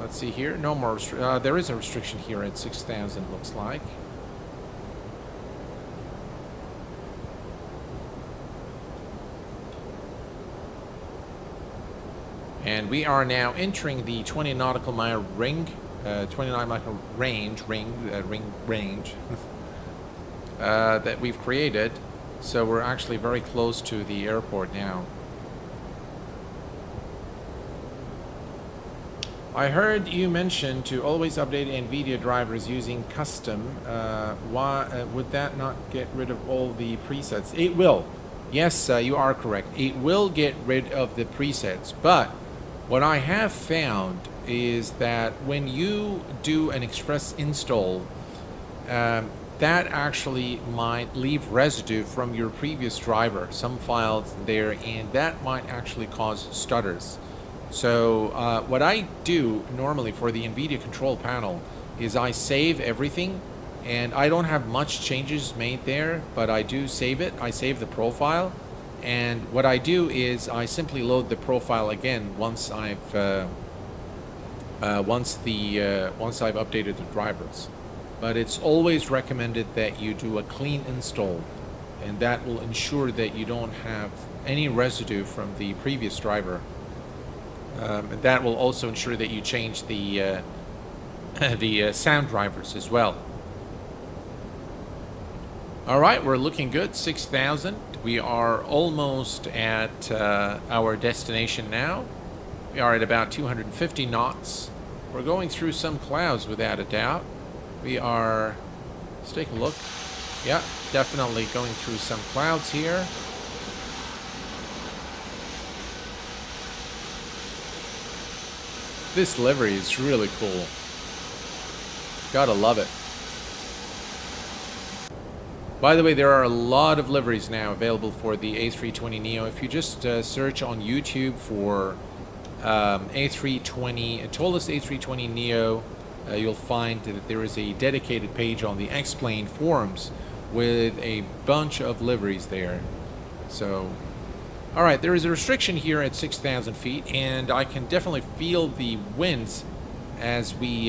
Let's see here. No more. There is a restriction here at 6,000. Looks like. And we are now entering the 20 nautical mile ring, 29 nautical range that we've created. So we're actually very close to the airport now. I heard you mention to always update NVIDIA drivers using custom. Why would that not get rid of all the presets? It will. Yes, you are correct. It will get rid of the presets. But what I have found is that when you do an express install, that actually might leave residue from your previous driver, some files there, and that might actually cause stutters. So what I do normally for the NVIDIA control panel is I save everything, and I don't have much changes made there, but I do save it. I save the profile, and what I do is I simply load the profile again once I've updated the drivers. But it's always recommended that you do a clean install, and that will ensure that you don't have any residue from the previous driver. And that will also ensure that you change the sound drivers as well. All right, we're looking good. 6,000. We are almost at our destination now. We are at about 250 knots. We're going through some clouds without a doubt. We are, let's take a look. Yeah, definitely going through some clouds here. This livery is really cool. Gotta love it. By the way, there are a lot of liveries now available for the A320neo. If you just search on YouTube for A320, Toliss A320neo, you'll find that there is a dedicated page on the X-Plane forums with a bunch of liveries there. So, all right, there is a restriction here at 6,000 feet, and I can definitely feel the winds as we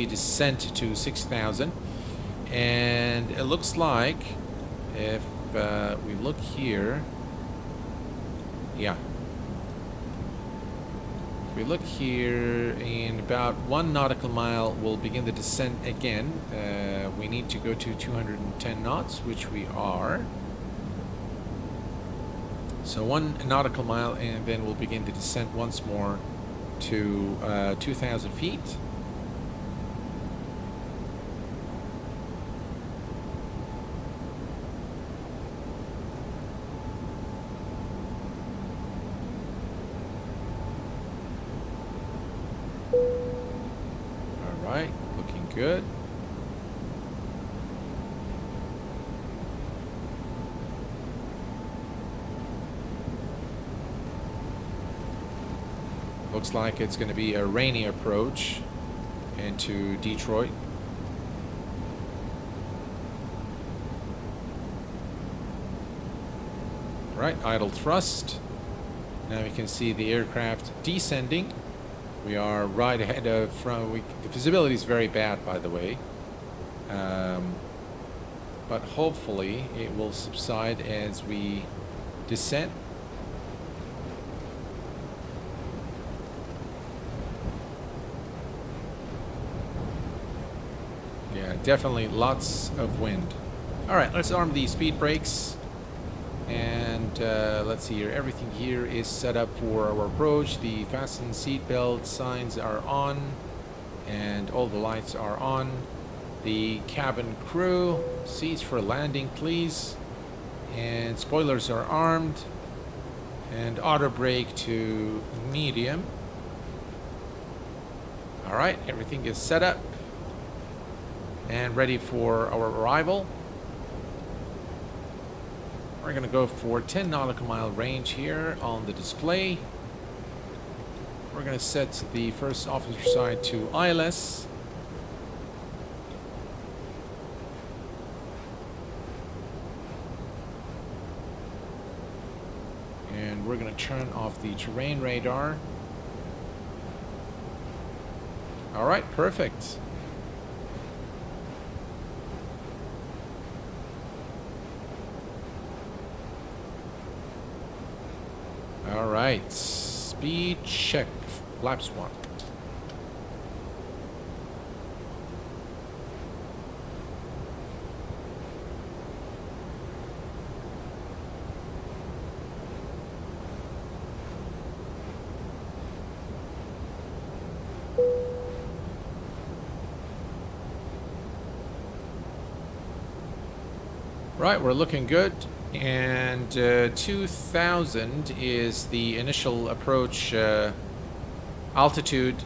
descend to 6,000. And it looks like if we look here, yeah. If we look here, in about 1 nautical mile, we'll begin the descent again. We need to go to 210 knots, which we are. So 1 nautical mile, and then we'll begin the descent once more to 2,000 feet. All right, looking good. Looks like it's going to be a rainy approach into Detroit. Right, idle thrust. Now we can see the aircraft descending. We are right ahead of the visibility is very bad, by the way. But hopefully it will subside as we descend. Yeah, definitely lots of wind. All right, let's arm the speed brakes. And let's see here. Everything here is set up for our approach. The fasten seatbelt signs are on, and all the lights are on. The cabin crew, seats for landing, please. And spoilers are armed. And auto brake to medium. All right, everything is set up and ready for our arrival. We're going to go for 10 nautical mile range here on the display. We're going to set the first officer side to ILS. And we're going to turn off the terrain radar. All right, perfect. All right, speed check, flaps 1. Right, we're looking good. And 2000 is the initial approach altitude.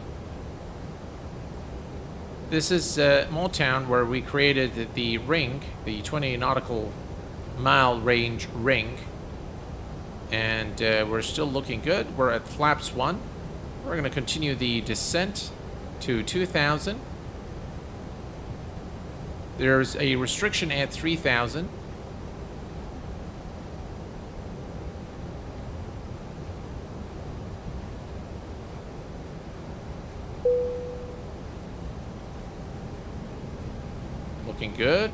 This is Motown, where we created the ring, the 20 nautical mile range ring. And we're still looking good. We're at flaps 1. We're going to continue the descent to 2000. There's a restriction at 3000. Looking good.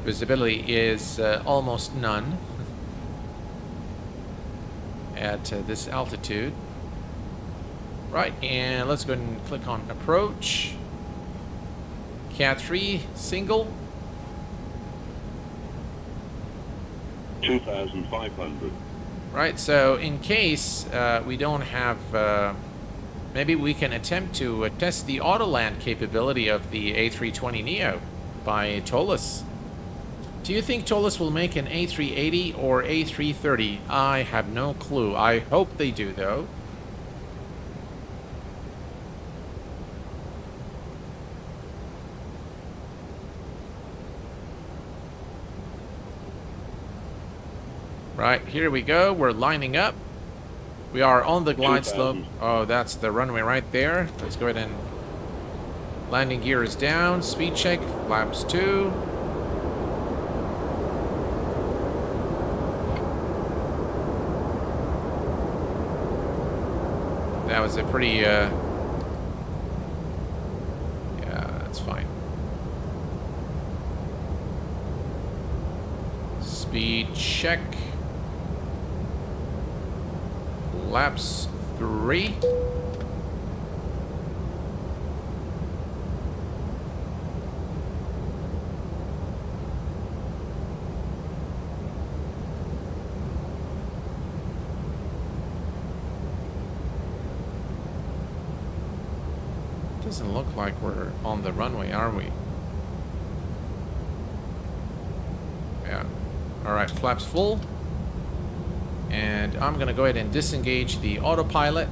Visibility is almost none at this altitude. Right, and let's go ahead and click on approach. Cat 3 single. 2,500. Right, so in case we don't have, maybe we can attempt to test the auto land capability of the A320neo by Toliss. Do you think Toliss will make an A380 or A330? I have no clue. I hope they do, though. Right, here we go. We're lining up. We are on the glide slope. Oh, that's the runway right there. Let's go ahead and... Landing gear is down. Speed check. Flaps 2. That was a pretty... Yeah, that's fine. Speed check. Laps 3. Doesn't look like we're on the runway, are we? Yeah. All right, flaps full. And I'm going to go ahead and disengage the autopilot.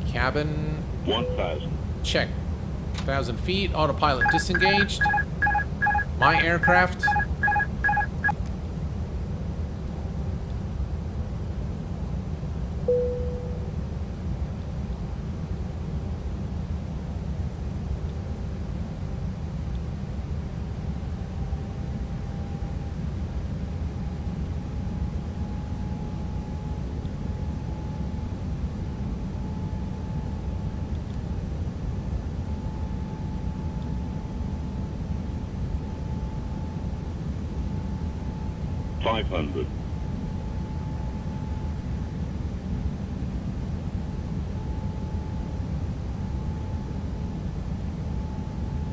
Cabin. 1,000. Check. 1,000 feet. Autopilot disengaged. My aircraft. 500.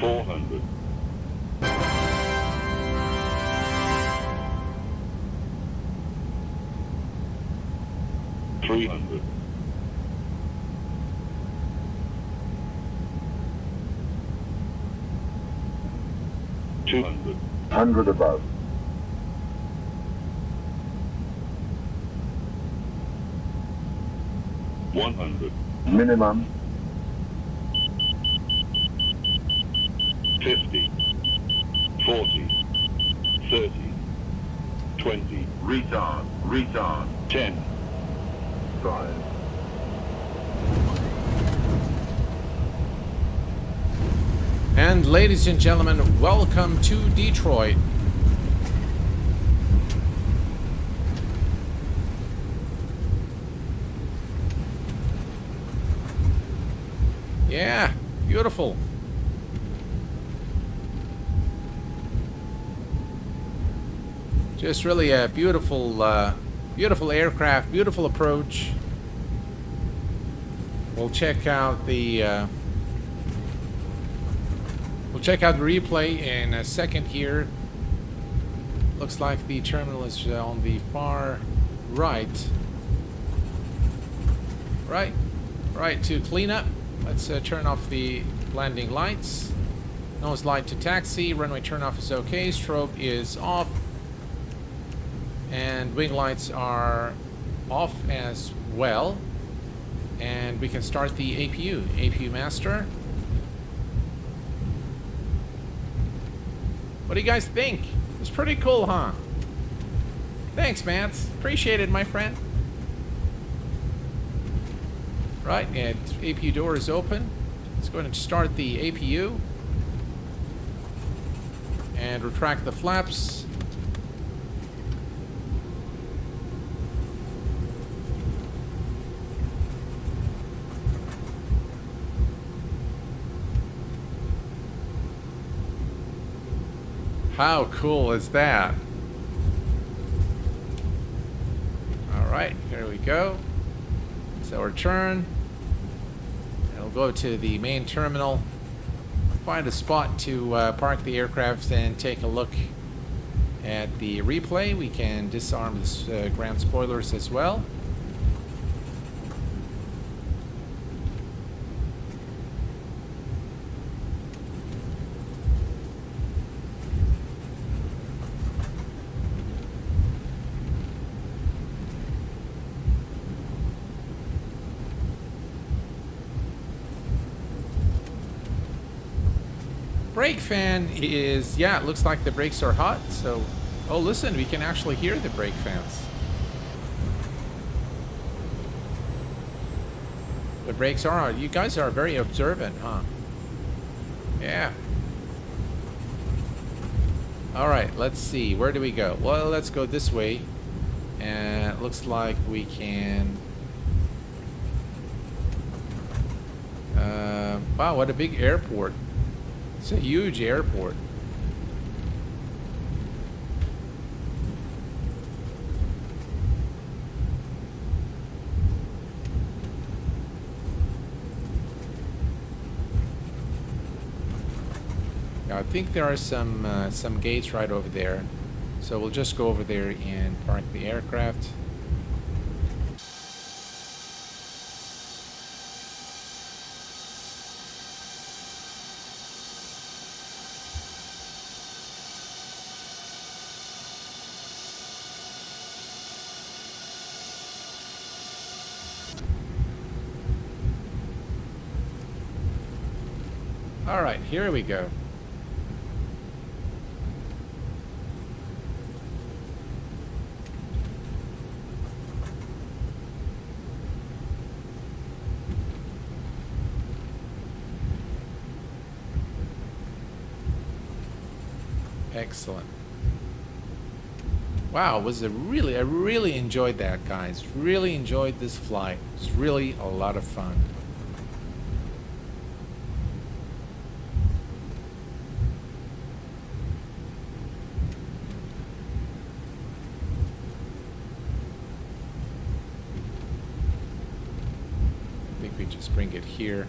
400. 300. 200. 100 above. 100. Minimum. 50. 40. 30. 20. Retard. Retard. 10. 5. And ladies and gentlemen, welcome to Detroit. Yeah, beautiful. Just really a beautiful, beautiful aircraft, beautiful approach. We'll check out the replay in a second here. Looks like the terminal is on the far right. Right to clean up. Let's turn off the landing lights. Nose light to taxi. Runway turn off is okay. Strobe is off. And wing lights are off as well. And we can start the APU master. What do you guys think? It's pretty cool, huh? Thanks, Mance. Appreciate it, my friend. Right, and APU door is open. Let's go ahead and start the APU. And retract the flaps. How cool is that? All right, here we go. So return. And we'll go to the main terminal. Find a spot to park the aircraft and take a look at the replay. We can disarm the ground spoilers as well. Brake fan is, yeah, it looks like the brakes are hot. So, oh, listen, we can actually hear the brake fans. The brakes are hot. You guys are very observant, huh? Yeah. All right, let's see. Where do we go? Well, let's go this way. And it looks like we can... wow, what a big airport. It's a huge airport. Now, I think there are some gates right over there. So we'll just go over there and park the aircraft. All right, here we go. Excellent. Wow, I really enjoyed that, guys. Really enjoyed this flight. It's really a lot of fun. we just bring it here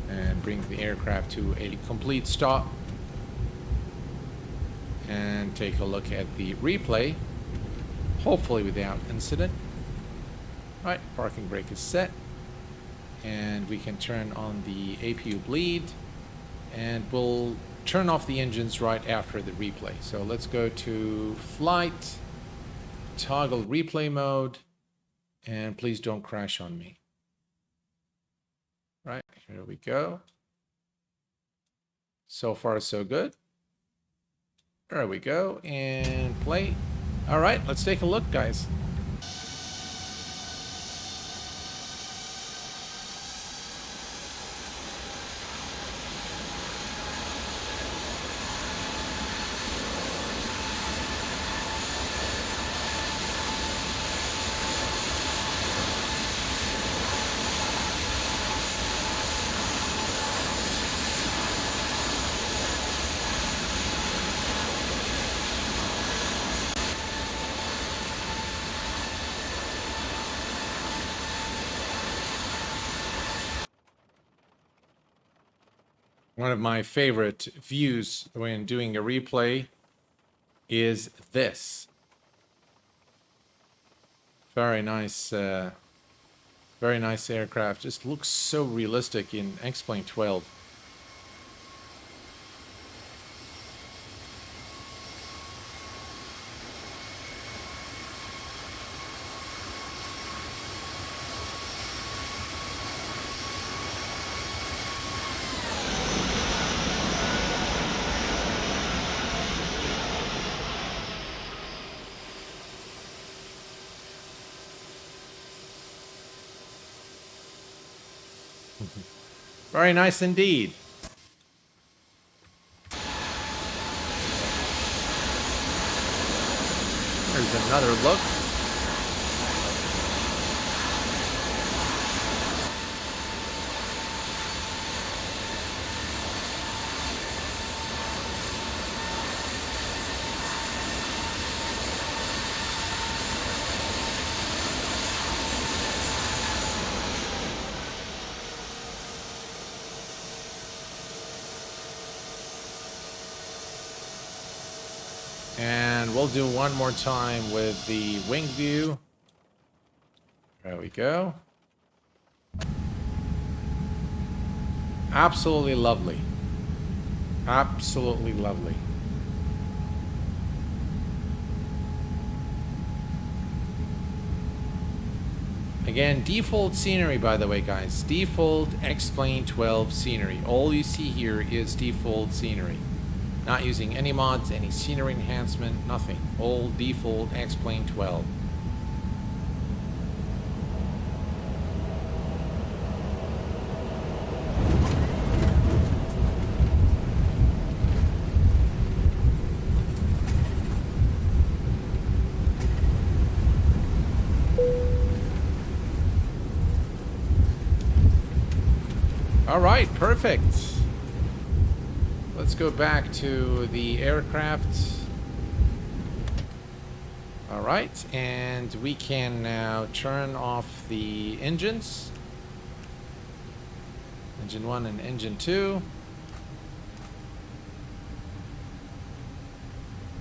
and bring the aircraft to a complete stop and take a look at the replay, hopefully without incident. Right, parking brake is set, and we can turn on the APU bleed, and we'll turn off the engines right after the replay. So let's go to flight, toggle replay mode, and please don't crash on me. Right, here we go. So far, so good. There we go, and play. All right, let's take a look, guys. One of my favorite views when doing a replay is this. Very nice aircraft. Just looks so realistic in X-Plane 12. Very nice indeed. There's another look. And we'll do one more time with the wing view. There we go. Absolutely lovely. Absolutely lovely. Again, default scenery, by the way, guys. Default X-Plane 12 scenery. All you see here is default scenery. Not using any mods, any scenery enhancement, nothing. All default X-Plane 12. All right, perfect. Let's go back to the aircraft. All right, and we can now turn off the engines. Engine 1 and engine 2.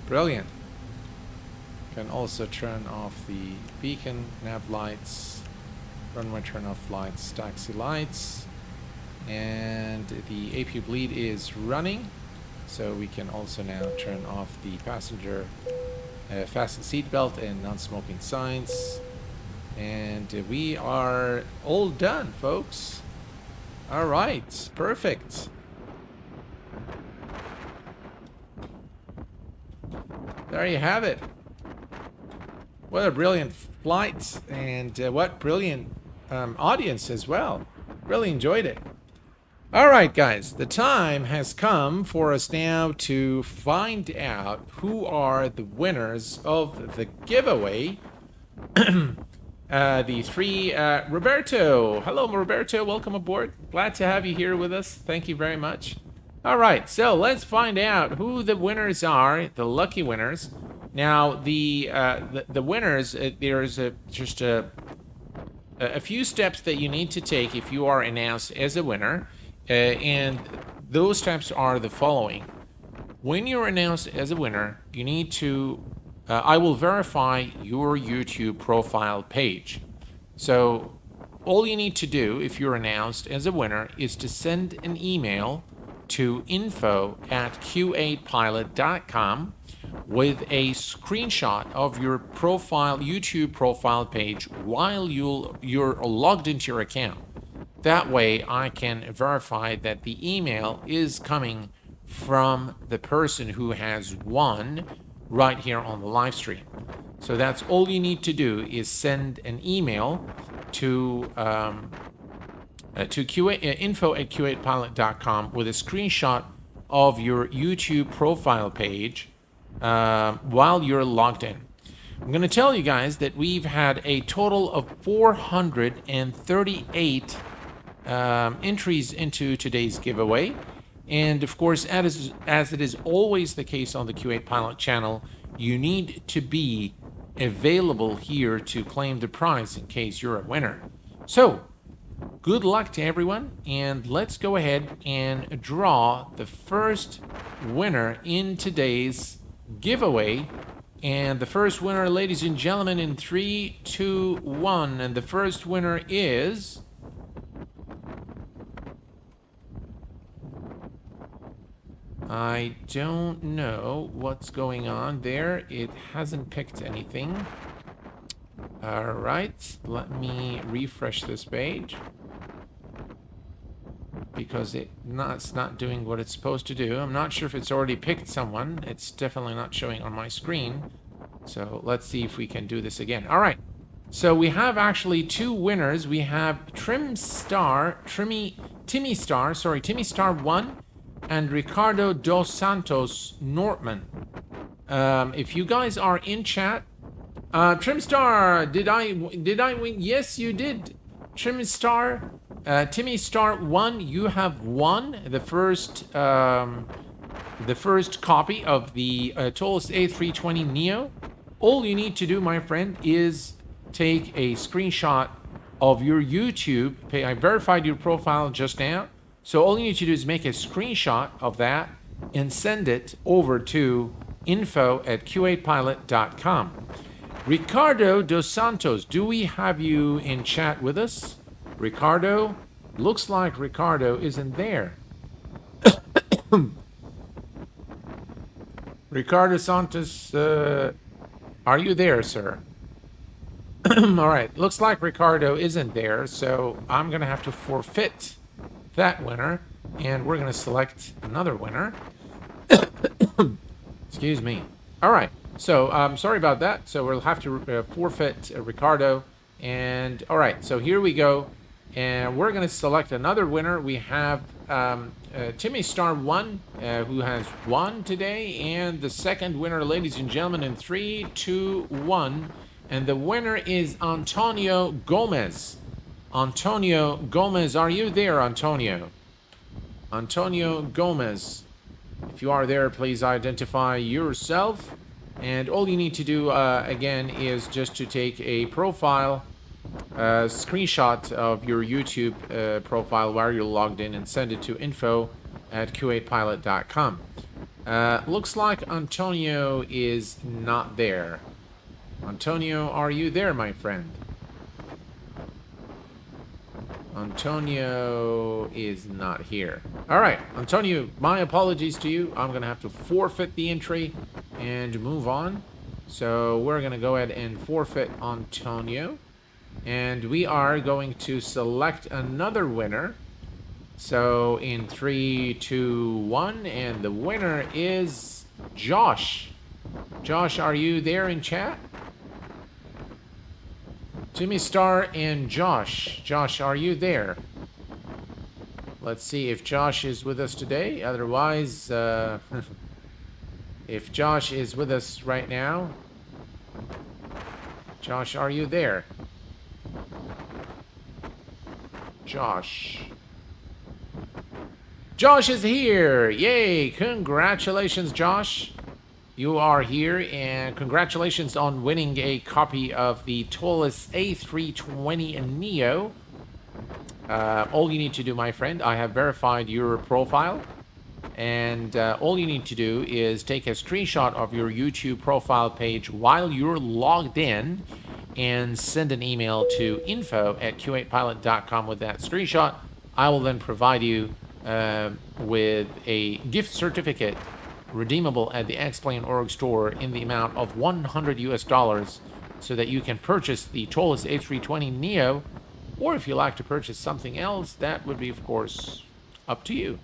Brilliant. Can also turn off the beacon, nav lights, runway turn off lights, taxi lights. And the APU bleed is running, so we can also now turn off the passenger fasten seatbelt and non-smoking signs, and we are all done, folks. All right, perfect. There you have it. What a brilliant flight, and what brilliant audience as well. Really enjoyed it. All right, guys, the time has come for us now to find out who are the winners of the giveaway. The three, Roberto. Hello, Roberto. Welcome aboard. Glad to have you here with us. Thank you very much. All right, so let's find out who the winners are, the lucky winners. Now, the winners, there's just a a few steps that you need to take if you are announced as a winner, and those steps are the following. When you're announced as a winner, you need to, I will verify your YouTube profile page. So all you need to do if you're announced as a winner is to send an email to info@q8pilot.com with a screenshot of your YouTube profile page while you're logged into your account. That way I can verify that the email is coming from the person who has won right here on the live stream. So that's all you need to do is send an email to info@q8pilot.com with a screenshot of your YouTube profile page while you're logged in. I'm going to tell you guys that we've had a total of 438 entries into today's giveaway. And of course, as it is always the case on the Q8 Pilot channel, you need to be available here to claim the prize in case you're a winner. So, good luck to everyone, and let's go ahead and draw the first winner in today's giveaway. And the first winner, ladies and gentlemen, in 3, 2, 1. And the first winner is... I don't know what's going on there. It hasn't picked anything. All right, let me refresh this page because it's not doing what it's supposed to do. I'm not sure if it's already picked someone. It's definitely not showing on my screen. So let's see if we can do this again. All right. So we have actually two winners. We have Timmy Star 1 and Ricardo Dos Santos Nortman. If you guys are in chat, Trimstar, did I win? Yes, you did. Trimstar, Timmy Star 1, you have won the first copy of the Toliss A320 Neo. All you need to do, my friend, is take a screenshot of your YouTube. I verified your profile just now. So all you need to do is make a screenshot of that and send it over to info@q8pilot.com. Ricardo Dos Santos, do we have you in chat with us? Ricardo? Looks like Ricardo isn't there. Ricardo Santos, are you there, sir? All right, looks like Ricardo isn't there, so I'm going to have to forfeit that winner, and we're going to select another winner. Excuse me. All right, so sorry about that. So we'll have to forfeit Ricardo. And all right, so here we go. And we're going to select another winner. We have Timmy Star 1, who has won today. And the second winner, ladies and gentlemen, in 3, 2, 1. And the winner is Antonio Gomez. Antonio Gomez, are you there, Antonio? Antonio Gomez. If you are there, please identify yourself. And all you need to do, again, is just to take a profile screenshot of your YouTube profile while you're logged in and send it to info@q8pilot.com. Looks like Antonio is not there. Antonio, are you there, my friend? Antonio is not here. All right, Antonio, my apologies to you. I'm going to have to forfeit the entry and move on. So we're going to go ahead and forfeit Antonio. And we are going to select another winner. So in 3, 2, 1, and the winner is Josh. Josh, are you there in chat? Jimmy Star and Josh. Josh, are you there? Let's see if Josh is with us today. Otherwise, if Josh is with us right now. Josh, are you there? Josh. Josh is here! Yay! Congratulations, Josh. you are here, and congratulations on winning a copy of the Toliss A320 Neo. All you need to do, my friend, I have verified your profile, and all you need to do is take a screenshot of your YouTube profile page while you're logged in and send an email to info@q8pilot.com with that screenshot. I will then provide you with a gift certificate redeemable at the X-Plane Org store in the amount of $100 so that you can purchase the Toliss A320 Neo, or if you like to purchase something else, that would be, of course, up to you.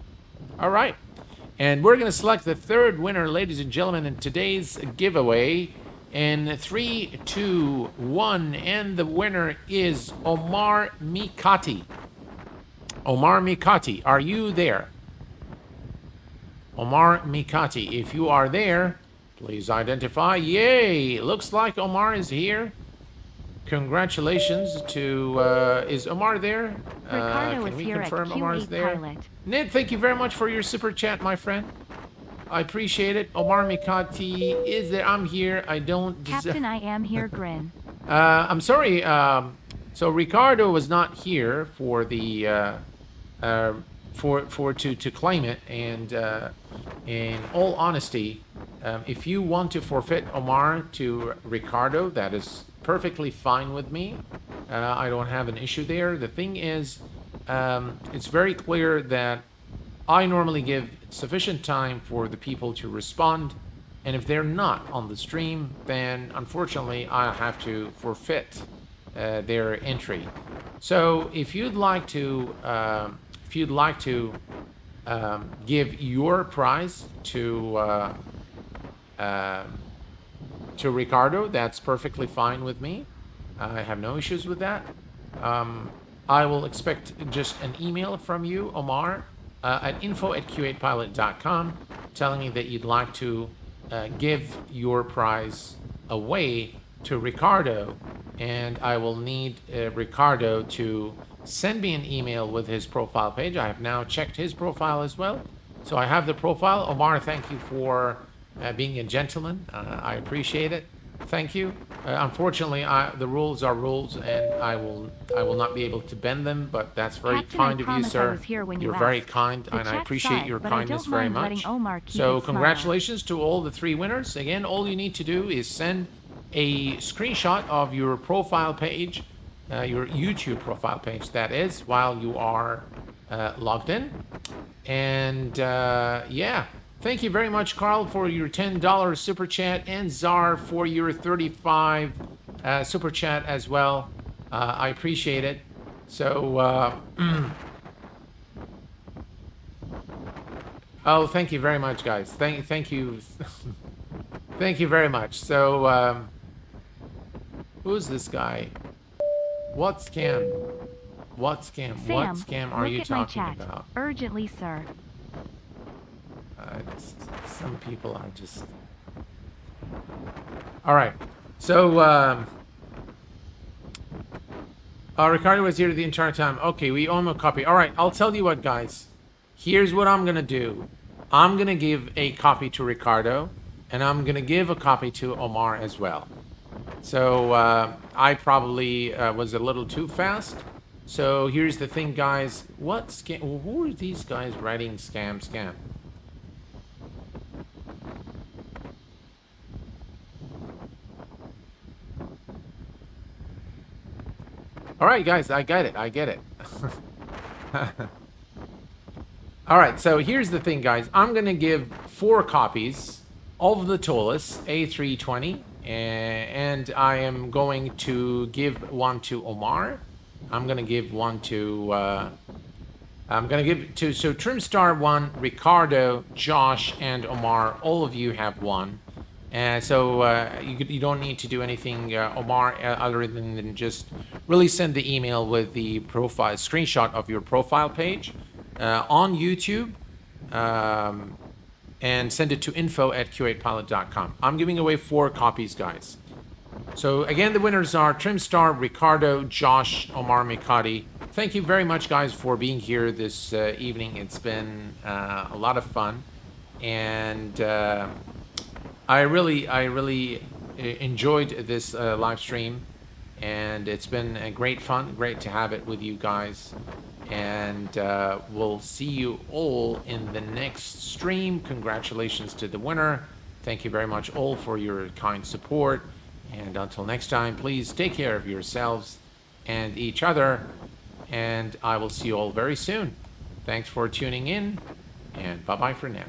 All right. And we're going to select the third winner, ladies and gentlemen, in today's giveaway in 3, 2, 1. And the winner is Omar Mikati. Omar Mikati, are you there? Omar Mikati, if you are there, please identify. Yay! Looks like Omar is here. Congratulations to, is Omar there? Ricardo can we here confirm at Omar's Q8 there? Pilot. Ned, thank you very much for your super chat, my friend. I appreciate it. Omar Mikati is there. I'm here. I don't Captain, I am here, Grin. I'm sorry. So Ricardo was not here for the to claim it, and in all honesty, if you want to forfeit Omar to Ricardo, that is perfectly fine with me. I don't have an issue there. The thing is, it's very clear that I normally give sufficient time for the people to respond, and if they're not on the stream, then unfortunately I have to forfeit their entry. So if you'd like to give your prize to Ricardo, that's perfectly fine with me. I have no issues with that. I will expect just an email from you, Omar, at info@q8pilot.com, telling me that you'd like to give your prize away to Ricardo, and I will need Ricardo to send me an email with his profile page. I have now checked his profile as well, so I have the profile. Omar, thank you for being a gentleman. I appreciate it. Thank you. Unfortunately, the rules are rules, and I will not be able to bend them. But that's very Captain, kind I of you, promise I sir. was here when you You're very asked. kind, The and I chat appreciate side, your but I kindness don't very mind letting much. Omar keep So his smile. congratulations to all the 3 winners. Again, all you need to do is send a screenshot of your profile page, your YouTube profile page, that is, while you are logged in. And yeah, thank you very much, Carl, for your $10 super chat, and Czar for your 35 super chat as well. I appreciate it. So, oh, thank you very much, guys. Thank you. Thank you very much. So, who's this guy? What scam? What scam? Sam, What scam are look you at my talking chat. about? Urgently, sir. Some people are just... All right. So, Ricardo was here the entire time. Okay, we own a copy. All right, I'll tell you what, guys. Here's what I'm going to do. I'm going to give a copy to Ricardo, and I'm going to give a copy to Omar as well. So, I probably was a little too fast. So, here's the thing, guys. What scam? Who are these guys writing scam? All right, guys, I get it. All right, so here's the thing, guys. I'm going to give 4 copies of the Toliss A320, and I am going to give one to Omar. I'm going to give one to... so Trimstar 1, Ricardo, Josh, and Omar. All of you have one. So you don't need to do anything, Omar, other than just really send the email with the profile screenshot of your profile page on YouTube, and send it to info@q8pilot.com. I'm giving away 4 copies, guys. So again, the winners are Trimstar, Ricardo, Josh, Omar Mikati. Thank you very much, guys, for being here this evening. It's been a lot of fun, and I really enjoyed this live stream, and it's been great fun. Great to have it with you guys. And we'll see you all in the next stream. Congratulations to the winner. Thank you very much all for your kind support. And until next time, please take care of yourselves and each other. And I will see you all very soon. Thanks for tuning in, and bye-bye for now.